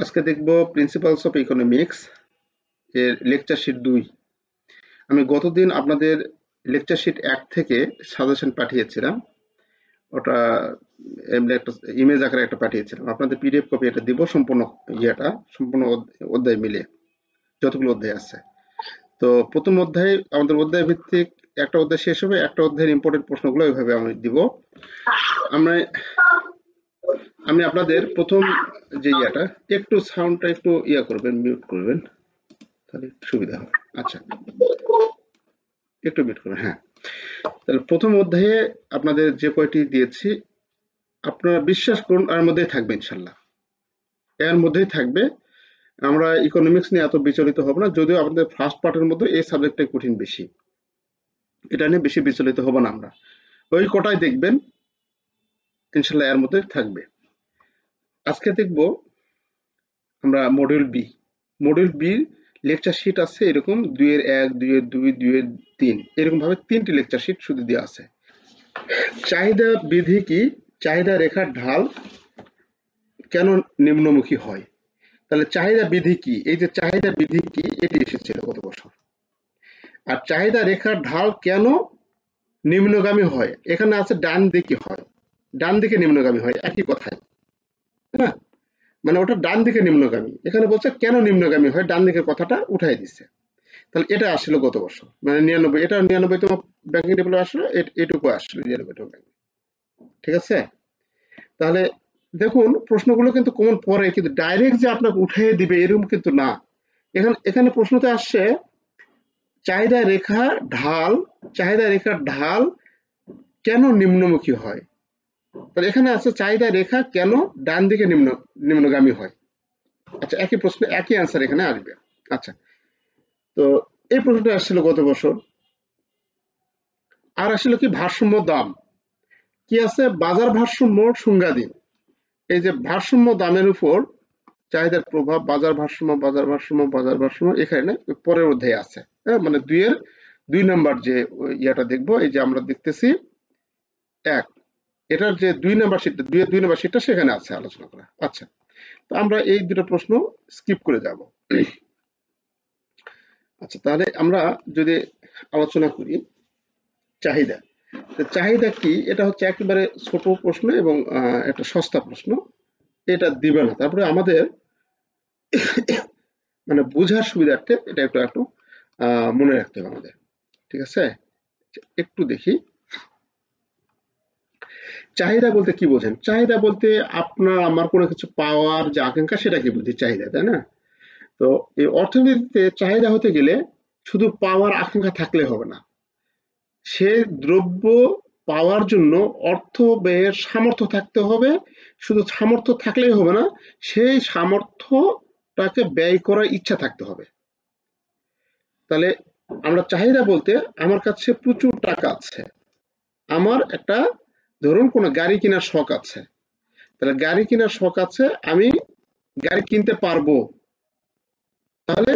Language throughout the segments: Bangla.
আজকে দেখব প্রিন্সিপালস অফ ইকোনমিক্স এর লেকচার শিট 2। আমি গতদিন আপনাদের লেকচার শিট 1 থেকে সাজেশন পাঠিয়েছিলাম। ওটা এমনি একটা ইমেজ আকারে একটা পাঠিয়েছিলাম। আপনাদের পিডিএফ কপি এটা দিব সম্পূর্ণ সম্পূর্ণ অধ্যায় মিলে যতগুলো অধ্যায় আছে। তো প্রথম অধ্যায় আমাদের অধ্যায় ভিত্তিক একটা অধ্যায় শেষ হবে, একটা অধ্যায়ের ইম্পর্টেন্ট প্রশ্নগুলো ওইভাবে আমি দিব। আমি আপনাদের প্রথম যে একটু সাউন্ডটা একটু করবেন, মিউট করবেন, তাহলে সুবিধা হবে। আচ্ছা, একটু মিউট করবেন। হ্যাঁ, তাহলে প্রথম অধ্যায়ে আপনাদের যে কয়টি দিয়েছি আপনারা বিশ্বাস করুন এর মধ্যেই থাকবে, ইনশাল্লাহ এর মধ্যেই থাকবে। আমরা ইকোনমিক্স নিয়ে এত বিচলিত হব না, যদিও আমাদের ফার্স্ট পার্টের মধ্যে এই সাবজেক্টটাই কঠিন বেশি, এটা নিয়ে বেশি বিচলিত হব না। আমরা ওই কটাই দেখবেন, ইনশাল্লাহ এর মধ্যে থাকবে। আজকে দেখব আমরা module B. Module B lecture sheet আছে এরকম 2-1, 2-2, 2-3, এরকম ভাবে 3টি লেকচার শিট শুধু দেওয়া আছে। চাহিদা বিধি কি, চাহিদা রেখার ঢাল কেন নিম্নমুখী হয়। তাহলে চাহিদা বিধি কি, এই যে চাহিদা বিধি কি এটি এসেছিল গত বছর। আর চাহিদা রেখার ঢাল কেন নিম্নগামী হয়, এখানে আছে ডান দিকে হয়, ডান দিকে নিম্নগামী হয়, একই কথাই। হ্যাঁ, মানে ওটা ডান দিকে নিম্নগামী, এখানে বলছে কেন নিম্নগামী হয়, ডান দিকের কথাটা উঠাই দিচ্ছে। তাহলে এটা আসলো গত বছর, মানে 99, এটা 99তম ব্যাংকিং টেবিলে আসলো, এটুকু আসলো 99তম ব্যাংকিং। ঠিক আছে, তাহলে দেখুন প্রশ্নগুলো কিন্তু কমন পড়ে, কিন্তু ডাইরেক্ট যে আপনাকে উঠিয়ে দিবে এরকম কিন্তু না। এখানে প্রশ্নতে আসছে চাহিদা রেখার ঢাল কেন নিম্নমুখী হয়। তাহলে এখানে আছে চাহিদা রেখা কেন ডান দিকে নিম্নগামী হয়। আচ্ছা, একই প্রশ্ন একই অ্যান্সার এখানে আসবে। আচ্ছা, তো এই প্রশ্নটা আসছিল গত বছর। আর আসলে কি ভারসাম্য দাম কি আছে, বাজার ভারসাম্য সংজ্ঞা দিন। এই যে ভারসাম্য দামের উপর চাহিদার প্রভাব, বাজার ভারসাম্য এখানে পরের অধ্যায়ে আছে। হ্যাঁ, মানে 2 নাম্বার যে ইয়াটা দেখবো, এই যে আমরা দেখতেছি 1, এটার যে 2 নাম্বার শীটটা, 2 নাম্বার শীটটা সেখানে আছে আলোচনা করা। আচ্ছা, তো আমরা এই দুটো প্রশ্ন স্কিপ করে যাব। আচ্ছা, তাহলে আমরা যদি আলোচনা করি চাহিদা। চাহিদা কি, এটা হচ্ছে একেবারে ছোট প্রশ্ন এবং একটা সস্তা প্রশ্ন, এটা দিবে না। তারপরে আমাদের মানে বোঝার সুবিধার্থে এটা একটু মনে রাখতে হবে আমাদের। ঠিক আছে, একটু দেখি চাহিদা বলতে কি বোঝেন। চাহিদা বলতে আপনার আমার কোনো কিছু পাওয়ার যে আকাঙ্ক্ষা সেটাকে বুঝি চাহিদা, তাই না? তো এই অর্থনীতিতে চাহিদা হতে গেলে শুধু পাওয়ার আকাঙ্ক্ষা থাকলে হবে না, সে দ্রব্য পাওয়ার জন্য অর্থ ব্যয়ের সামর্থ্য থাকতে হবে। শুধু সামর্থ্য থাকলেই হবে না, সেই সামর্থ্যটাকে ব্যয় করার ইচ্ছা থাকতে হবে। তাহলে আমরা চাহিদা বলতে আমার কাছে প্রচুর টাকা আছে, আমার একটা ধরুন কোনো গাড়ি কেনার শখ আছে, তাহলে গাড়ি কেনার শখ আছে, আমি গাড়ি কিনতে পারবো, তাহলে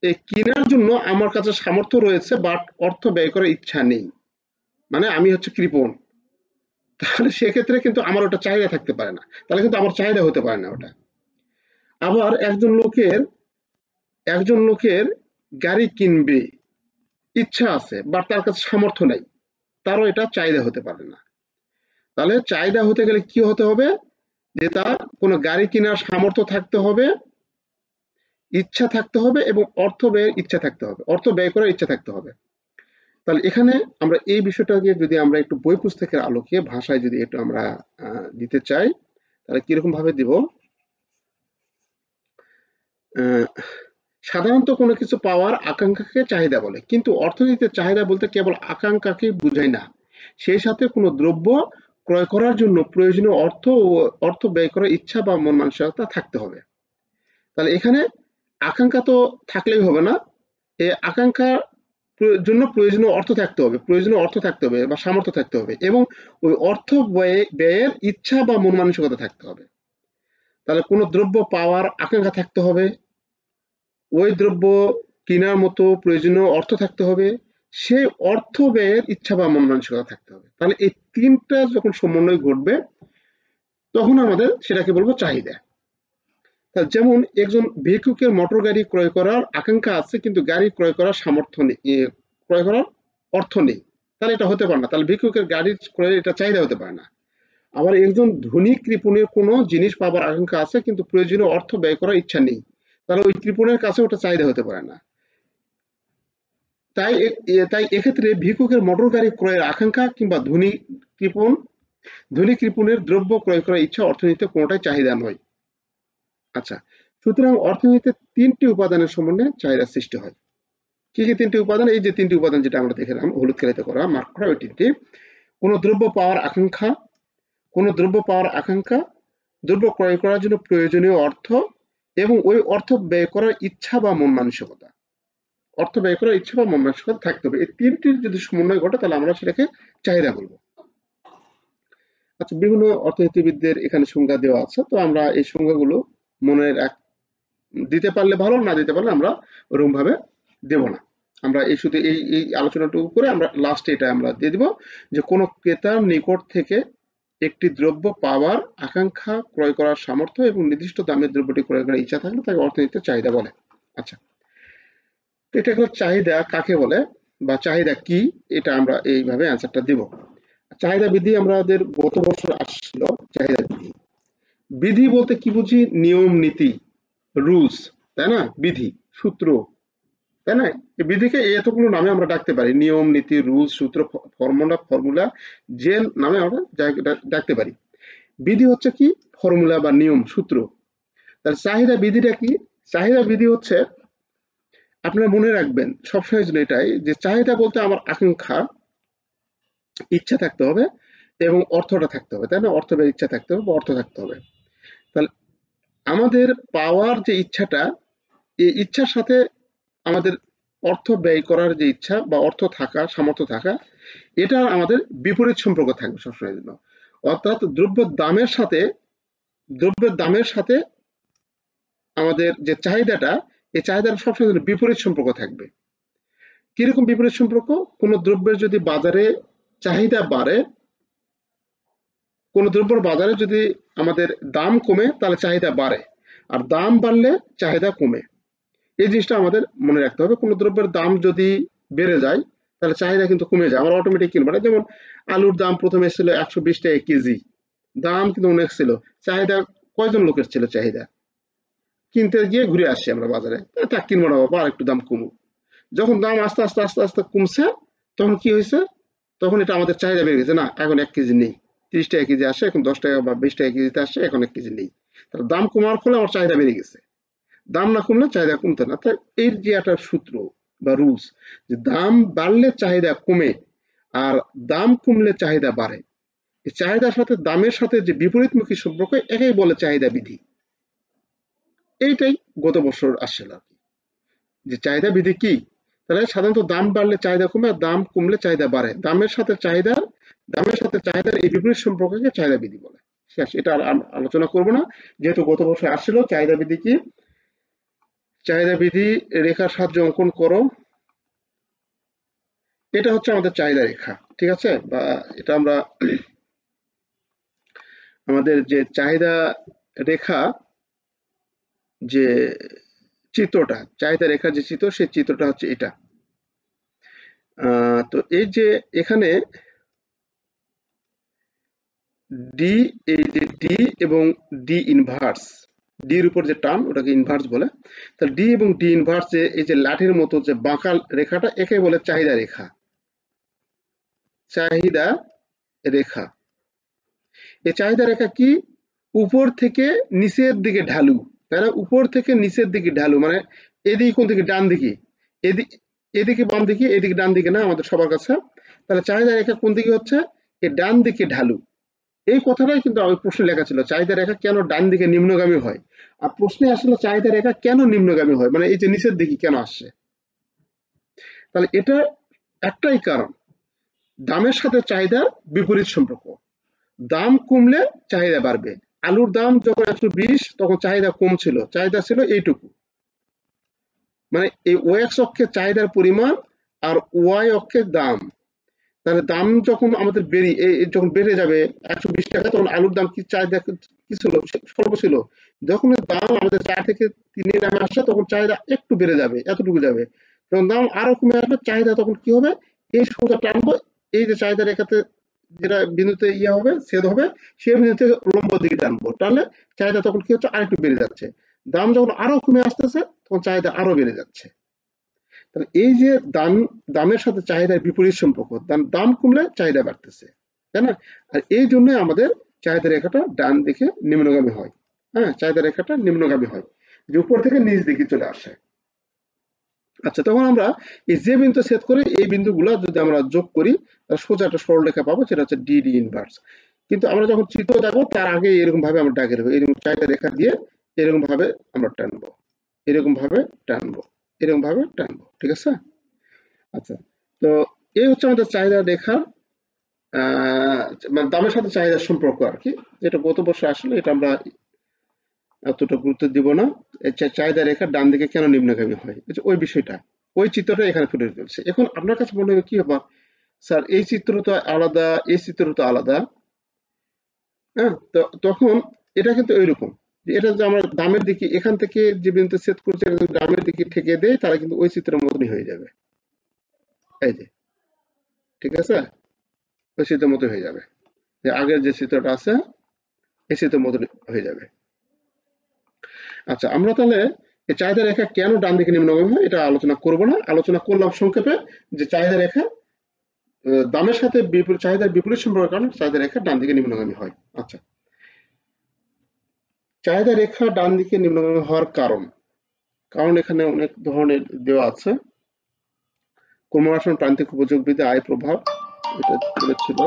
এই কেনার জন্য আমার কাছে সামর্থ্য রয়েছে বাট অর্থ ব্যয় করার ইচ্ছা নেই, মানে আমি হচ্ছে কৃপণ। তাহলে সেক্ষেত্রে কিন্তু আমার ওটা চাহিদা থাকতে পারে না, তাহলে কিন্তু আমার চাহিদা হতে পারে না ওটা। আবার একজন লোকের গাড়ি কিনবে ইচ্ছা আছে বাট তার কাছে সামর্থ্য নেই, তারও এটা চাহিদা হতে পারে না। তাহলে চাহিদা হতে গেলে কি হতে হবে, যে তার কোনো গাড়ি কেনার সামর্থ্য থাকতে হবে, ইচ্ছা থাকতে হবে এবং অর্থ ব্যয়ের ইচ্ছা থাকতে হবে, অর্থ ব্যয় করার ইচ্ছা থাকতে হবে। তাহলে এখানে আমরা এই বিষয়টাকে যদি আমরা একটু বই পুস্তকের আলোকে ভাষায় যদি একটু আমরা দিতে চাই, তাহলে কিরকম ভাবে দিব। সাধারণত কোনো কিছু পাওয়ার আকাঙ্ক্ষাকে চাহিদা বলে, কিন্তু অর্থনীতিতে চাহিদা বলতে কেবল আকাঙ্ক্ষাকে বোঝায় না, সেই সাথে কোনো দ্রব্য ক্রয় করার জন্য প্রয়োজনীয় অর্থ ব্যয় করার ইচ্ছা বা মন মানসিকতা থাকতে হবে। তাহলে এখানে আকাঙ্ক্ষা তো থাকলেই হবে না, এই আকাঙ্ক্ষার জন্য প্রয়োজনীয় অর্থ থাকতে হবে বা সামর্থ্য থাকতে হবে, এবং ওই অর্থ ব্যয়ের ইচ্ছা বা মন মানসিকতা থাকতে হবে। তাহলে কোনো দ্রব্য পাওয়ার আকাঙ্ক্ষা থাকতে হবে, ওই দ্রব্য কেনার মতো প্রয়োজনীয় অর্থ থাকতে হবে, সেই অর্থ ব্যয়ের ইচ্ছা বা মন মানসিকতা থাকতে হবে। তাহলে এই তিনটা যখন সমন্বয় ঘটবে তখন আমাদের সেটাকে বলবো চাহিদা। যেমন একজন ভিক্ষুকের মোটর গাড়ি ক্রয় করার আকাঙ্ক্ষা আছে কিন্তু গাড়ি ক্রয় করার সামর্থ্য নেই, ক্রয় করার অর্থ নেই, তাহলে এটা হতে পারে না। তাহলে ভিক্ষুকের গাড়ি ক্রয়ের এটা চাহিদা হতে পারে না। আবার একজন ধনী কৃপণের কোনো জিনিস পাবার আকাঙ্ক্ষা আছে কিন্তু প্রয়োজনীয় অর্থ ব্যয় করার ইচ্ছা নেই, তাহলে ওই কৃপণের কাছে ওটা চাহিদা হতে পারে না। তাই তাই এক্ষেত্রে ভিক্ষুকের মোটর গাড়ি ক্রয়ের আকাঙ্ক্ষা কিংবা ধনী কৃপণের দ্রব্য ক্রয় করার ইচ্ছা অর্থনীতিতে কোনোটাই চাহিদা নয়। আচ্ছা, সুতরাং অর্থনীতিতে তিনটি উপাদানের সমন্বয়ে চাহিদার সৃষ্টি হয়। কি কি তিনটি উপাদান? এই যে তিনটি উপাদান যেটা আমরা দেখলাম হলুদ খেলাতে করা মার্ক করা, ওই তিনটি: কোনো দ্রব্য পাওয়ার আকাঙ্ক্ষা, দ্রব্য ক্রয় করার জন্য প্রয়োজনীয় অর্থ, এবং ওই অর্থ ব্যয় করার ইচ্ছা বা মন মানসিকতা। থাকতে হবে। এই তিনটির যদি সমন্বয় ঘটে তাহলে আমরা সেটাকে চাহিদা বলবো। আচ্ছা, বিভিন্ন অর্থনীতিবিদদের এখানে সংজ্ঞা দেওয়া আছে, তো আমরা এই সংজ্ঞাগুলো মনে দিতে পারলে ভালো, না দিতে পারলে আমরা ওরকম ভাবে দেব না। আমরা এই শুধু এই আলোচনাটুকু করে আমরা লাস্টে এটা আমরা দিয়ে দিব যে কোনো ক্রেতার নিকট থেকে একটি দ্রব্য পাওয়ার আকাঙ্ক্ষা, ক্রয় করার সামর্থ্য এবং নির্দিষ্ট দামের দ্রব্যটি ক্রয় করার ইচ্ছা থাকলে তাকে অর্থনীতিতে চাহিদা বলে। আচ্ছা, এটা হলো চাহিদা কাকে বলে বা চাহিদা কি, এটা আমরা এইভাবে অ্যান্সারটা দিব। চাহিদা বিধি আমাদের গত বছর আসছিল। চাহিদা বিধি, বিধি বলতে কি বুঝি? নিয়ম নীতি, রুলস, তাই না? বিধি, সূত্র, তাই না? এই বিধিকে এতগুলো নামে আমরা ডাকতে পারি: নিয়ম নীতি, রুলস, সূত্র, ফর্মুলা, যে নামে আমরা ডাকতে পারি। বিধি হচ্ছে কি? ফর্মুলা বা নিয়ম, সূত্র। তাহলে চাহিদা বিধিটা কি? চাহিদা বিধি হচ্ছে, আপনারা মনে রাখবেন সবসময় জন্য এটাই, যে চাহিদা বলতে আমার আকাঙ্ক্ষা, ইচ্ছা থাকতে হবে এবং অর্থটা থাকতে হবে, তাই না? অর্থ ব্যয়ের ইচ্ছা থাকতে হবে বা অর্থ থাকতে হবে। তাহলে আমাদের পাওয়ার যে ইচ্ছাটা, এই ইচ্ছার সাথে আমাদের অর্থ ব্যয় করার যে ইচ্ছা বা অর্থ থাকা, সামর্থ্য থাকা, এটা আমাদের বিপরীত সম্পর্ক থাকবে সবসময়ের জন্য। অর্থাৎ দ্রব্যের দামের সাথে আমাদের যে চাহিদাটা, এই চাহিদাটা সবসময় জন্য বিপরীত সম্পর্ক থাকবে। কিরকম বিপরীত সম্পর্ক? কোনো দ্রব্যের যদি বাজারে চাহিদা বাড়ে, কোনো দ্রব্যের বাজারে যদি আমাদের দাম কমে তাহলে চাহিদা বাড়ে, আর দাম বাড়লে চাহিদা কমে। এই জিনিসটা আমাদের মনে রাখতে হবে। কোনো দ্রব্যের দাম যদি বেড়ে যায় তাহলে চাহিদা কিন্তু কমে যায়, আমরা অটোমেটিক কিনবো না। যেমন আলুর দাম প্রথমে ছিল 120 টাকা কেজি, দাম কিন্তু অনেক ছিল, চাহিদা কয়জন লোকের ছিল? চাহিদা কিনতে গিয়ে ঘুরে আসছি আমরা বাজারে, তা কিনবো না বাবা, আর একটু দাম কমুক। যখন দাম আস্তে আস্তে আস্তে আস্তে কমছে, তখন কি হয়েছে? তখন এটা আমাদের চাহিদা বেড়ে গেছে, না এখন 1 কেজি নেই, 30 টাকা কেজি আসে, এখন 10 টাকা বা 20 টাকা কেজিতে আসছে, এখন 1 কেজি নেই। তাহলে দাম কমার ফলে আমার চাহিদা বেড়ে গেছে, দাম না কমলে চাহিদা কমতো না। তাই এর যে একটা সূত্র বা রুলস, যে দাম বাড়লে চাহিদা কমে আর দাম কমলে চাহিদা বাড়ে, এই চাহিদার সাথে দামের সাথে যে বিপরীতমুখী সম্পর্ক, এটাই বলে চাহিদা বিধি। এইটাই গত বছর আসছিল আর কি, যে চাহিদা বিধি কি। তাহলে সাধারণত দাম বাড়লে চাহিদা কমে আর দাম কমলে চাহিদা বাড়ে, দামের সাথে চাহিদার এই বিপরীত সম্পর্ককে চাহিদা বিধি বলে। শেষ, এটা আর আলোচনা করবো না, যেহেতু গত বছর আসছিল। চাহিদা বিধি কি? চাহিদা বিধি রেখার সাহায্যে অঙ্কন করো। এটা হচ্ছে আমাদের চাহিদা রেখা, ঠিক আছে? বা এটা আমরা আমাদের যে চাহিদা রেখা, যে চিত্রটা, চাহিদা রেখার যে চিত্র, সেই চিত্রটা হচ্ছে এটা। তো এই যে এখানে ডি, এই যে ডি এবং ডি ইনভার্স, ডির উপর যে টার্ম ওটাকে ইনভার্স বলে। তাহলে ডি এবং ডি ইনভার্স, এই যে লাঠির মতো যে বাঁকা রেখাটা, একে বলে চাহিদা রেখা। চাহিদা রেখা, এই চাহিদা রেখা কি? উপর থেকে নিচের দিকে ঢালু, তাই না? উপর থেকে নিচের দিকে ঢালু, মানে এদিকে কোন দিকে? ডান দিকে। এদিকে বাম দিকে, এদিকে ডান দিকে না আমাদের সবার কাছে। তাহলে চাহিদা রেখা কোন দিকে হচ্ছে? এই ডান দিকে ঢালু। এই কথাটাই কিন্তু আমার প্রশ্নে লেখা ছিল, চাহিদা রেখা কেন ডান দিকে নিম্নগামী হয়। আর প্রশ্নে আসলে চাহিদা রেখা কেন নিম্নগামী হয়, মানে এই যে নিচের দিকে কেন আসছে। তাহলে এটা একটাই কারণ, দামের সাথে চাহিদার বিপরীত সম্পর্ক। দাম কমলে চাহিদা বাড়বে। আলুর দাম যখন 120, তখন চাহিদা কম ছিল, চাহিদা ছিল এইটুকু। মানে এই ওএক্স অক্ষে চাহিদার পরিমাণ আর ওয়াই অক্ষে দাম। তাহলে দাম যখন আমাদের যখন বেড়ে যাবে 120 টাকা, তখন আলুর দাম কি চাহিদা কি ছিল, স্বল্প ছিল। যখন দাম আমাদের 4 থেকে 3 নামে আসছে, তখন চাহিদা একটু বেড়ে যাবে, এতটুকু যাবে। যখন দাম আরো কমে আসবে, চাহিদা তখন কি হবে, এই সোজা টানবো, এই যে চাহিদা রেখাতে যেটা বিন্দুতে হবে, ছেদ হবে, সেই বিন্দুতে লম্ব দিকে টানবো, টানলে চাহিদা তখন কি হচ্ছে, আরেকটু বেড়ে যাচ্ছে। দাম যখন আরো কমে আসতেছে, তখন চাহিদা আরো বেড়ে যাচ্ছে। তাহলে এই যে দামের সাথে চাহিদার বিপরীত সম্পর্ক, দাম কমলে চাহিদা বাড়তেছে, তাই না? আর এই জন্য আমাদের চাহিদা রেখাটা ডান দিকে নিম্নগামী হয়। হ্যাঁ, চাহিদা রেখাটা নিম্নগামী হয়, যে উপর থেকে নিচ দিকে চলে আসে। আচ্ছা, তখন আমরা এই যে বিন্দু সেট করে এই বিন্দুগুলো যদি আমরা যোগ করি, তাহলে সোজা একটা সরলরেখা পাবো, সেটা হচ্ছে ডিডি ইনভার্স। কিন্তু আমরা যখন চিত্র দেখবো, তার আগে এরকম ভাবে আমরা দাগে দেবো, এরকম চাহিদা রেখা দিয়ে এরকম ভাবে আমরা টানবো, এরকম ভাবে টানবো, এরকম ভাবে টানবো, ঠিক আছে? আচ্ছা, তো এই হচ্ছে আমাদের চাহিদা রেখার মানে দামের সাথে চাহিদার সম্পর্ক আর কি, যেটা গত বছর আসলে এটা আমরা এতটা গুরুত্ব দিব না। চাহিদা রেখা ডান দিকে কেন নিম্নগামী হয়, ওই বিষয়টা, ওই চিত্রটা এখানে ফুটে তুলছে। এখন আপনার কাছে মনে হবে কি ব্যাপার, স্যার এই চিত্র তো আলাদা, এই চিত্র তো আলাদা। হ্যাঁ, তো তখন এটা কিন্তু ওইরকম, যে এটা যে আমরা দামের দিকে এখান থেকে যে বিন্দু সেট করছে, এটা যদি দামের দিকে ঠেকে দেয়, তারা কিন্তু ওই চিত্রের মতনই হয়ে যাবে। এই যে, ঠিক আছে, ওই চিত্রের মতো হয়ে যাবে, যে আগের যে চিত্রটা আছে এই চিত্রের মতো হয়ে যাবে। আচ্ছা, আমরা তাহলে এই চাহিদা রেখা কেন ডান দিকে নিম্নগামী হয় এটা আলোচনা করব না, আলোচনা করলাম সংক্ষেপে, যে চাহিদা রেখা দামের সাথে চাহিদার বিপরীত সম্পর্কের কারণে চাহিদা রেখা ডান দিকে নিম্নগামী হয়। আচ্ছা, চাহিদা রেখা ডান দিকে নিম্নগামী হওয়ার কারণ, কারণ এখানে অনেক ধরনের দেওয়া আছে। ক্রমহ্রাসমান প্রান্তিক উপযোগ বৃদ্ধি, আয় প্রভাব, এটা ছিল।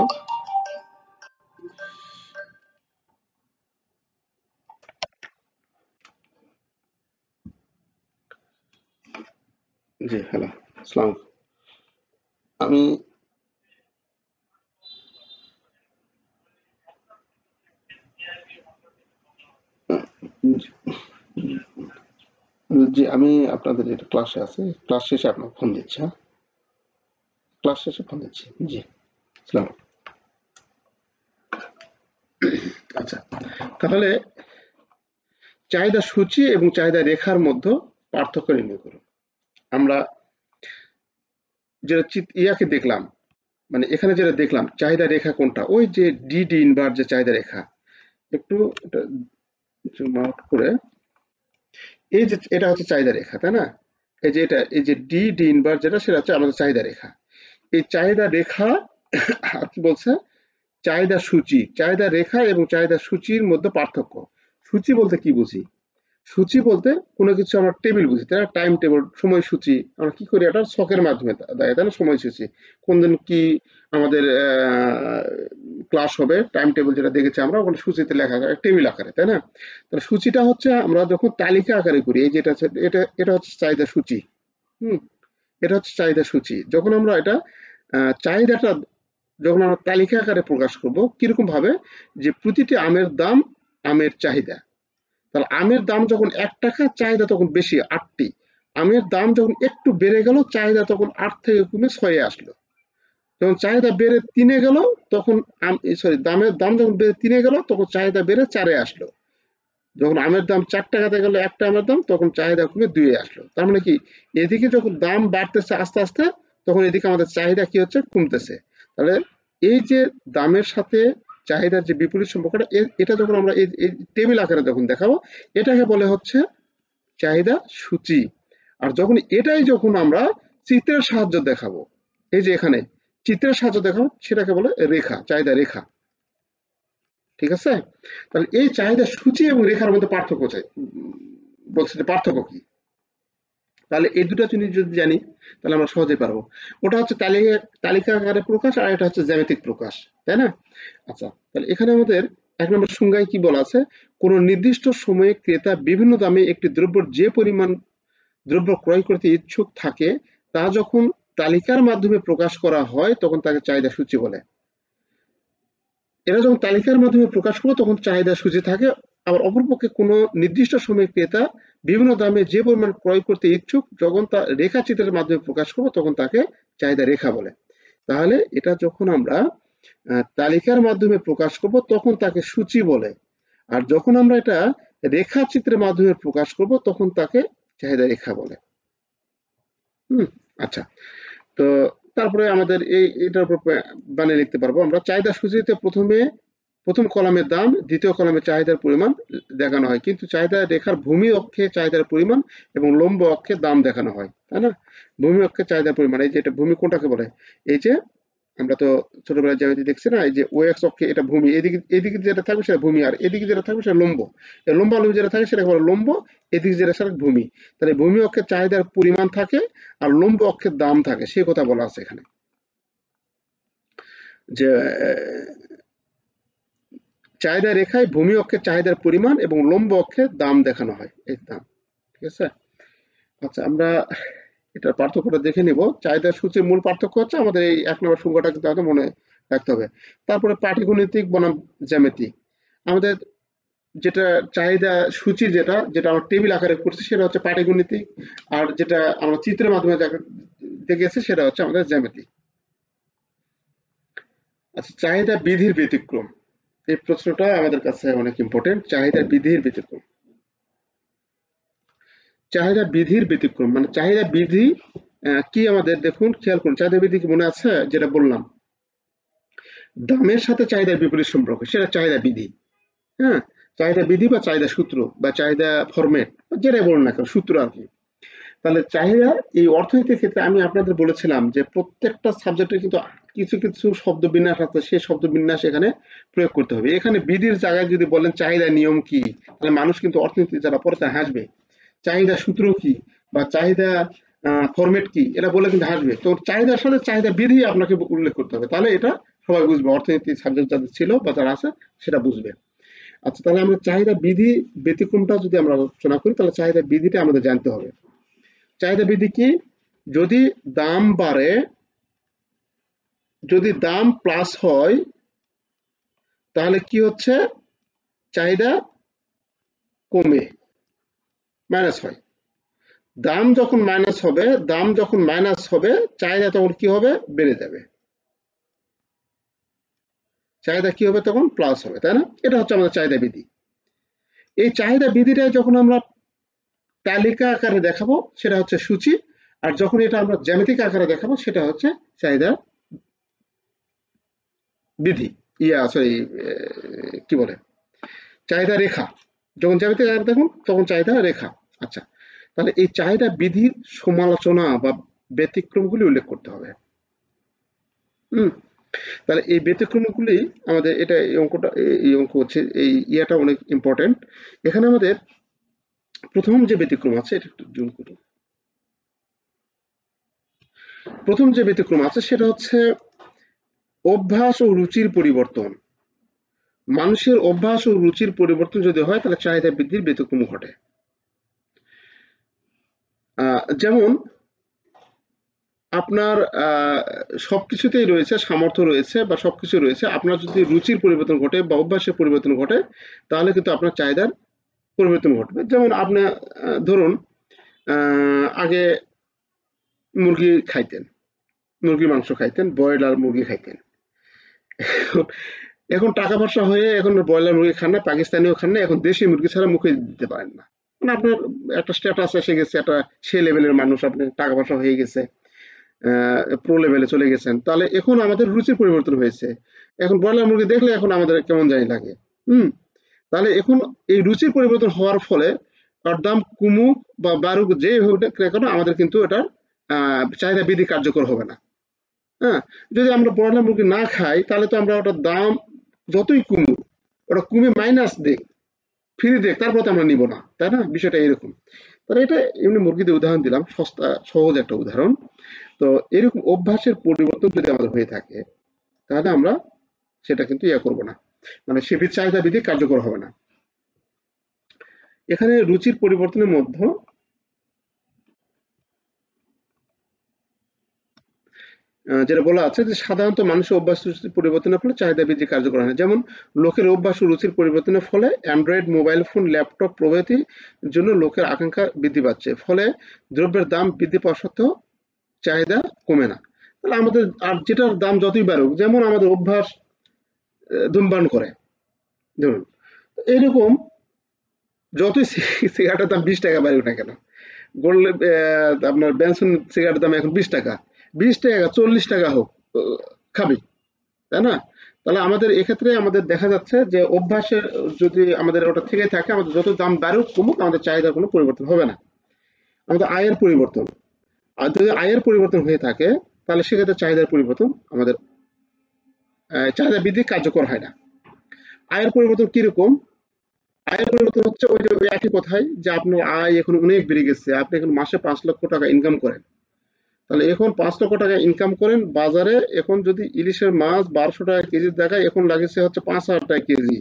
জি, হ্যালো, আসসালাম। আমি জি, আমি আপনাদের যেটা ক্লাসে আছে, ক্লাস শেষে আপনাকে ফোন দিচ্ছি। হ্যাঁ, ক্লাস শেষে ফোন দিচ্ছি। জি, আসসালাম। আচ্ছা, তাহলে চাহিদা সূচি এবং চাহিদা রেখার মধ্যে পার্থক্য নির্ণয় করুন। আমরা যেটা ইয়াকে দেখলাম, মানে এখানে যেটা দেখলাম চাহিদা রেখা কোনটা, ওই যে ডিডি ইনভার্স যে চাহিদা রেখা, একটু এটা জুম আউট করে, এই যে এটা হচ্ছে চাহিদা রেখা, তাই না? এই যে এটা, এই যে ডিডি ইনভার্স যেটা, সেটা হচ্ছে আমাদের চাহিদা রেখা। এই চাহিদা রেখা আর কি বলছে, চাহিদা সূচি, চাহিদা রেখা এবং চাহিদা সূচির মধ্যে পার্থক্য। সূচি বলতে কি বুঝি? সূচি বলতে কোনো কিছু আমরা টেবিল বুঝি, তাই না? টাইম টেবিল, সময়সূচি আমরা কি করি, এটা ছকের মাধ্যমে দেয়, তাই না? সময়সূচি, কোন দিন কি আমাদের ক্লাস হবে, টাইম টেবিল যেটা দেখেছি আমরা, ওখানে সূচিতে লেখা থাকে টেবিল আকারে, তাই না? তাহলে সূচিটা হচ্ছে আমরা যখন তালিকা আকারে করি, এই যেটা এটা এটা হচ্ছে চাহিদা সূচি। হুম, এটা হচ্ছে চাহিদা সূচি। যখন আমরা এটা চাহিদাটা যখন আমরা তালিকা আকারে প্রকাশ করব, কিরকম ভাবে, যে প্রতিটি আমের দাম, আমের চাহিদা। তাহলে আমের দাম যখন 1 টাকা, চাহিদা তখন বেশি 8টি। আমের দাম যখন একটু বেড়ে গেল, চাহিদা তখন 8 থেকে কমে 6 আসলো। যখন চাহিদা বেড়ে 3-এ গেল, তখন দামের দাম যখন বেড়ে 3-এ গেল, তখন চাহিদা বেড়ে 4-এ আসলো। যখন আমের দাম 4 টাকাতে গেল একটা আমের দাম, তখন চাহিদা কমে 2-এ আসলো। তার মানে কি, এদিকে যখন দাম বাড়তেছে আস্তে আস্তে, তখন এদিকে আমাদের চাহিদা কি হচ্ছে, কমতেছে। তাহলে এই যে দামের সাথে চাহিদার যে বিপরীত সম্পর্কটা, এটা যখন আমরা এই টেবিল আকারে যখন দেখাবো, এটাকে বলে হচ্ছে চাহিদা সূচি। আর যখন আমরা চিত্রের সাহায্য দেখাবো, এই যে এখানে চিত্রের সাহায্য দেখাবো, সেটাকে বলে রেখা, চাহিদা রেখা। ঠিক আছে? তাহলে এই চাহিদা সূচি এবং রেখার মধ্যে পার্থক্য চাই, বলছে যে পার্থক্য কি। তাহলে এই দুটো জিনিস যদি জানি, তাহলে আমরা সহজেই পারবো। ওটা হচ্ছে তালিকা আকারে প্রকাশ, আর এটা হচ্ছে জ্যামিতিক প্রকাশ, তাই না? আচ্ছা, তাহলে এখানে আমাদের 1 নম্বর সংজ্ঞায় কি বলা আছে, কোন নির্দিষ্ট সময়ে ক্রেতা বিভিন্ন দামে একটি দ্রব্যের যে পরিমাণ দ্রব্য ক্রয় করতে ইচ্ছুক থাকে, তা যখন তালিকার মাধ্যমে প্রকাশ করা হয়, তখন তাকে চাহিদা সূচি বলে। এরা যখন তালিকার মাধ্যমে প্রকাশ করবে, তখন চাহিদা সূচি থাকে। আবার অপরপক্ষে কোনো নির্দিষ্ট সময়ে ক্রেতা বিভিন্ন দামে যে পরিমাণ ক্রয় করতে ইচ্ছুক, যখন তা রেখাচিত্রের মাধ্যমে প্রকাশ করবে, তখন তাকে চাহিদা রেখা বলে। তাহলে এটা যখন আমরা তালিকার মাধ্যমে প্রকাশ করব তখন তাকে সূচি বলে, আর যখন আমরা এটা রেখাচিত্রের মাধ্যমে প্রকাশ করব তখন তাকে চাহিদা রেখা বলে। আচ্ছা, তো তারপরে আমাদের এটার উপর বানিয়ে লিখতে পারবো আমরা। চাহিদা সূচিতে প্রথম কলামে দাম, দ্বিতীয় কলামে চাহিদার পরিমাণ দেখানো হয়, কিন্তু চাহিদা রেখার ভূমি অক্ষে চাহিদার পরিমাণ এবং লম্ব অক্ষে দাম দেখানো হয়, তাই না? ভূমি অক্ষে চাহিদার পরিমাণ, এই যে এটা ভূমি কোনটাকে বলে, এই যে আমরা তো ছোটবেলায় জ্যামিতি দেখছি না, এই যে ও এক্স অক্ষে এটা ভূমি, এদিকে যেটা থাকবে সেটা ভূমি, আর এদিকে যেটা থাকবে সেটা লম্ব। লম্বা লম্বি যেটা থাকে সেটা বলে লম্ব, এদিকে যেটা সেটা ভূমি। তাহলে ভূমি অক্ষের চাহিদার পরিমাণ থাকে আর লম্ব অক্ষের দাম থাকে, সেই কথা বলা আছে এখানে। যে চাহিদা রেখায় ভূমি অক্ষের চাহিদার পরিমাণ এবং লম্ব অক্ষের দাম দেখানো হয়, এই দাম। ঠিক আছে? আচ্ছা, আমরা এটার পার্থক্যটা দেখে নিব। চাহিদা সূচির মূল পার্থক্য হচ্ছে আমাদের এই ১ নম্বর সংখ্যাটা কিন্তু আমাদের মনে রাখতে হবে। তারপরে পাটিগণিতিক বনাম জ্যামিতি। আমাদের যেটা চাহিদা সূচি যেটা আমরা টেবিল আকারে করছি সেটা হচ্ছে পাটিগণিতিক, আর যেটা আমরা চিত্রের মাধ্যমে দেখেছি সেটা হচ্ছে আমাদের জ্যামিতি। আচ্ছা, চাহিদা বিধির ব্যতিক্রম, এই প্রশ্নটা আমাদের কাছে অনেক ইম্পর্টেন্ট। চাহিদা বিধির ব্যতিক্রম, চাহিদা বিধির ব্যতিক্রম মানে চাহিদা বিধি কি আমাদের দেখুন, খেয়াল করুন। চাহিদা বিধি কি মনে আছে? যেটা বললাম, দামের সাথে চাহিদার বিপরীত সম্পর্ক, সেটা চাহিদা বিধি। হ্যাঁ, চাহিদা বিধি বা চাহিদা সূত্র বা চাহিদা ফরম্যাট, যেটাই বলুন না কেন, সূত্র আর কি। তাহলে চাহিদা এই অর্থনীতির ক্ষেত্রে আমি আপনাদের বলেছিলাম যে প্রত্যেকটা সাবজেক্টে কিন্তু কিছু কিছু শব্দ বিন্যাস আছে, সেই শব্দ বিন্যাস এখানে প্রয়োগ করতে হবে। এখানে বিধির জায়গায় যদি বলেন চাহিদা নিয়ম কি, তাহলে মানুষ কিন্তু অর্থনীতি যারা পড়ে তা হাসবে। চাহিদা সূত্র কি বা চাহিদা ফরম্যাট কি, এটা বলে কিন্তু হাসবে। তো চাহিদার সাথে চাহিদা বিধি আপনাকে উল্লেখ করতে হবে, তাহলে এটা সবাই বুঝবে, অর্থনীতি সাবজেক্ট যাদের ছিল বা যারা আছে সেটা বুঝবে। আচ্ছা, তাহলে আমরা চাহিদা বিধি ব্যতিক্রমটা যদি আমরা আলোচনা করি, তাহলে চাহিদা বিধিটা আমাদের জানতে হবে। চাহিদা বিধি কি? যদি দাম বাড়ে, যদি দাম প্লাস হয়, তাহলে কি হচ্ছে? চাহিদা কমে, মাইনাস হয়। দাম যখন মাইনাস হবে চাহিদা তখন কি হবে? বেড়ে যাবে। চাহিদা কি হবে তখন? প্লাস হবে, তাই না? এটা হচ্ছে আমাদের চাহিদা বিধি। এই চাহিদা বিধিটা যখন আমরা তালিকা আকারে দেখাবো সেটা হচ্ছে সূচি, আর যখন এটা আমরা জ্যামিতিক আকারে দেখাবো সেটা হচ্ছে চাহিদা বিধি, সরি, কি বলে, চাহিদা রেখা। যখন জ্যামিতিক আকারে দেখুন তখন চাহিদা রেখা। আচ্ছা, তাহলে এই চাহিদা বিধির সমালোচনা বা ব্যতিক্রমগুলি উল্লেখ করতে হবে। তাহলে এই ব্যতিক্রমগুলি আমাদের, এটা এই অঙ্ক হচ্ছে এই ইয়াটা অনেক ইম্পর্টেন্ট। এখানে আমাদের প্রথম যে ব্যতিক্রম আছে, এটা একটু জুম করি। প্রথম যে ব্যতিক্রম আছে সেটা হচ্ছে অভ্যাস ও রুচির পরিবর্তন। মানুষের অভ্যাস ও রুচির পরিবর্তন যদি হয় তাহলে চাহিদা বৃদ্ধির ব্যতিক্রম ঘটে। যেমন আপনার সবকিছুতেই রয়েছে সামর্থ্য রয়েছে বা সবকিছু রয়েছে, আপনার যদি রুচির পরিবর্তন ঘটে বা অভ্যাসের পরিবর্তন ঘটে তাহলে কিন্তু আপনার চাহিদার পরিবর্তন ঘটবে। যেমন আপনি ধরুন আগে মুরগি খাইতেন, মুরগির মাংস খাইতেন, ব্রয়লার মুরগি খাইতেন। এখন টাকা পয়সা হয়ে এখন ব্রয়লার মুরগি খান না, পাকিস্তানিও খান না, এখন দেশি মুরগি ছাড়া মুখে দিতে পারেন না। মানে আপনার একটা স্ট্যাটাস এসে গেছে, একটা সে লেভেলের মানুষ, আপনি টাকা পয়সা হয়ে গেছে, প্রো লেভেলে চলে গেছেন, তাহলে এখন আমাদের রুচির পরিবর্তন হয়েছে। এখন ব্রয়লার মুরগি দেখলে এখন আমাদের কেমন জানি লাগে। তাহলে এখন এই রুচির পরিবর্তন হওয়ার ফলে তার দাম কমুক বা বাড়ুক, যে হোক না কেন, আমাদের কিন্তু এটা চাহিদা বৃদ্ধি কার্যকর হবে না। হ্যাঁ, যদি আমরা ব্রয়লার মুরগি না খাই তাহলে তো আমরা ওটার দাম যতই কমুক, ওটা কমে মাইনাস দেখ, ফ্রি দেখ, তারপর তো আমরা নিব না, তাই না? বিষয়টা এরকম। তাহলে এটা এমনি মুরগিদের উদাহরণ দিলাম, সস্তা সহজ একটা উদাহরণ। তো এরকম অভ্যাসের পরিবর্তন যদি আমাদের হয়ে থাকে তাহলে আমরা সেটা কিন্তু করব না, মানে সে চাহিদা বিধি কার্যকর হবে না। এখানে রুচির পরিবর্তনের মধ্যে যেটা বলা আছে যে সাধারণত মানুষের অভ্যাস রুচির পরিবর্তনের ফলে চাহিদা বৃদ্ধি কার্যকর হয় না। যেমন লোকের অভ্যাস ও রুচির পরিবর্তনের ফলে অ্যান্ড্রয়েড মোবাইল ফোন, ল্যাপটপ প্রভৃতির জন্য লোকের আকাঙ্ক্ষা বৃদ্ধি পাচ্ছে, ফলে দ্রব্যের দাম বৃদ্ধি পাওয়া সত্ত্বেও চাহিদা কমে না। তাহলে আমাদের আর যেটার দাম যতই বাড়ুক, যেমন আমাদের অভ্যাস ধূমপান করে ধরুন, এরকম যতই সিগারেটের দাম 20 টাকা বাড়ুক না কেন, গোল্ড আপনার বেনসন সিগারেটের দাম এখন 20 টাকা, 20 টাকা 40 টাকা হোক, খাবি, তাই না? তাহলে আমাদের এক্ষেত্রে আমাদের দেখা যাচ্ছে যে অভ্যাসের যদি আমাদের ওটা থেকে থাকে, আমাদের যত দাম বাড়ুক কমুক আমাদের চাহিদার কোনো পরিবর্তন হবে না, আমাদের আয়ের পরিবর্তন। আর যদি আয়ের পরিবর্তন হয়ে থাকে তাহলে সেক্ষেত্রে চাহিদার পরিবর্তন আমাদের চাহিদা বৃদ্ধি কার্যকর হয় না। আয়ের পরিবর্তন কিরকম? আয়ের পরিবর্তন হচ্ছে ওই যে ওই একই কথাই, যে আপনার আয় এখন অনেক বেড়ে গেছে, আপনি এখন মাসে 5 লক্ষ টাকা ইনকাম করেন, তাহলে এখন 5 লক্ষ টাকা ইনকাম করেন, বাজারে এখন যদি ইলিশের মাছ 1200 টাকা কেজি দেখায়, এখন লাগেছে হচ্ছে 5,000 টাকা কেজি,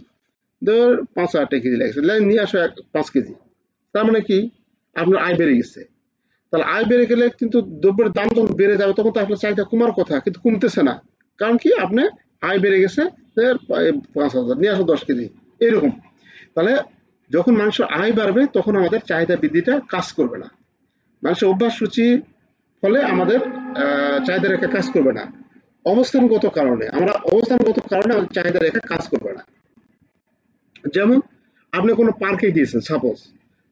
ধর 5,000 টাকা কেজি লাগছে, নিয়ে আসো 5 কেজি। তার মানে কি? আপনার আয় বেড়ে গেছে। তাহলে আয় বেড়ে গেলে কিন্তু দ্রব্যের দাম যখন বেড়ে যাবে তখন তো আপনার চাহিদা কমার কথা, কিন্তু কমতেছে না। কারণ কি? আপনি আয় বেড়ে গেছে 5,000, নিয়ে আসো 10 কেজি, এরকম। তাহলে যখন মানুষের আয় বাড়বে তখন আমাদের চাহিদা বৃদ্ধিটা কাজ করবে না, মানুষের অভ্যাস সূচির ফলে আমাদের চাহিদা রেখা কাজ করবে না। অবস্থানগত কারণে আমাদের চাহিদা রেখা কাজ করবে না। যেমন আপনি কোনো পার্কে গিয়েছেন, সাপোজ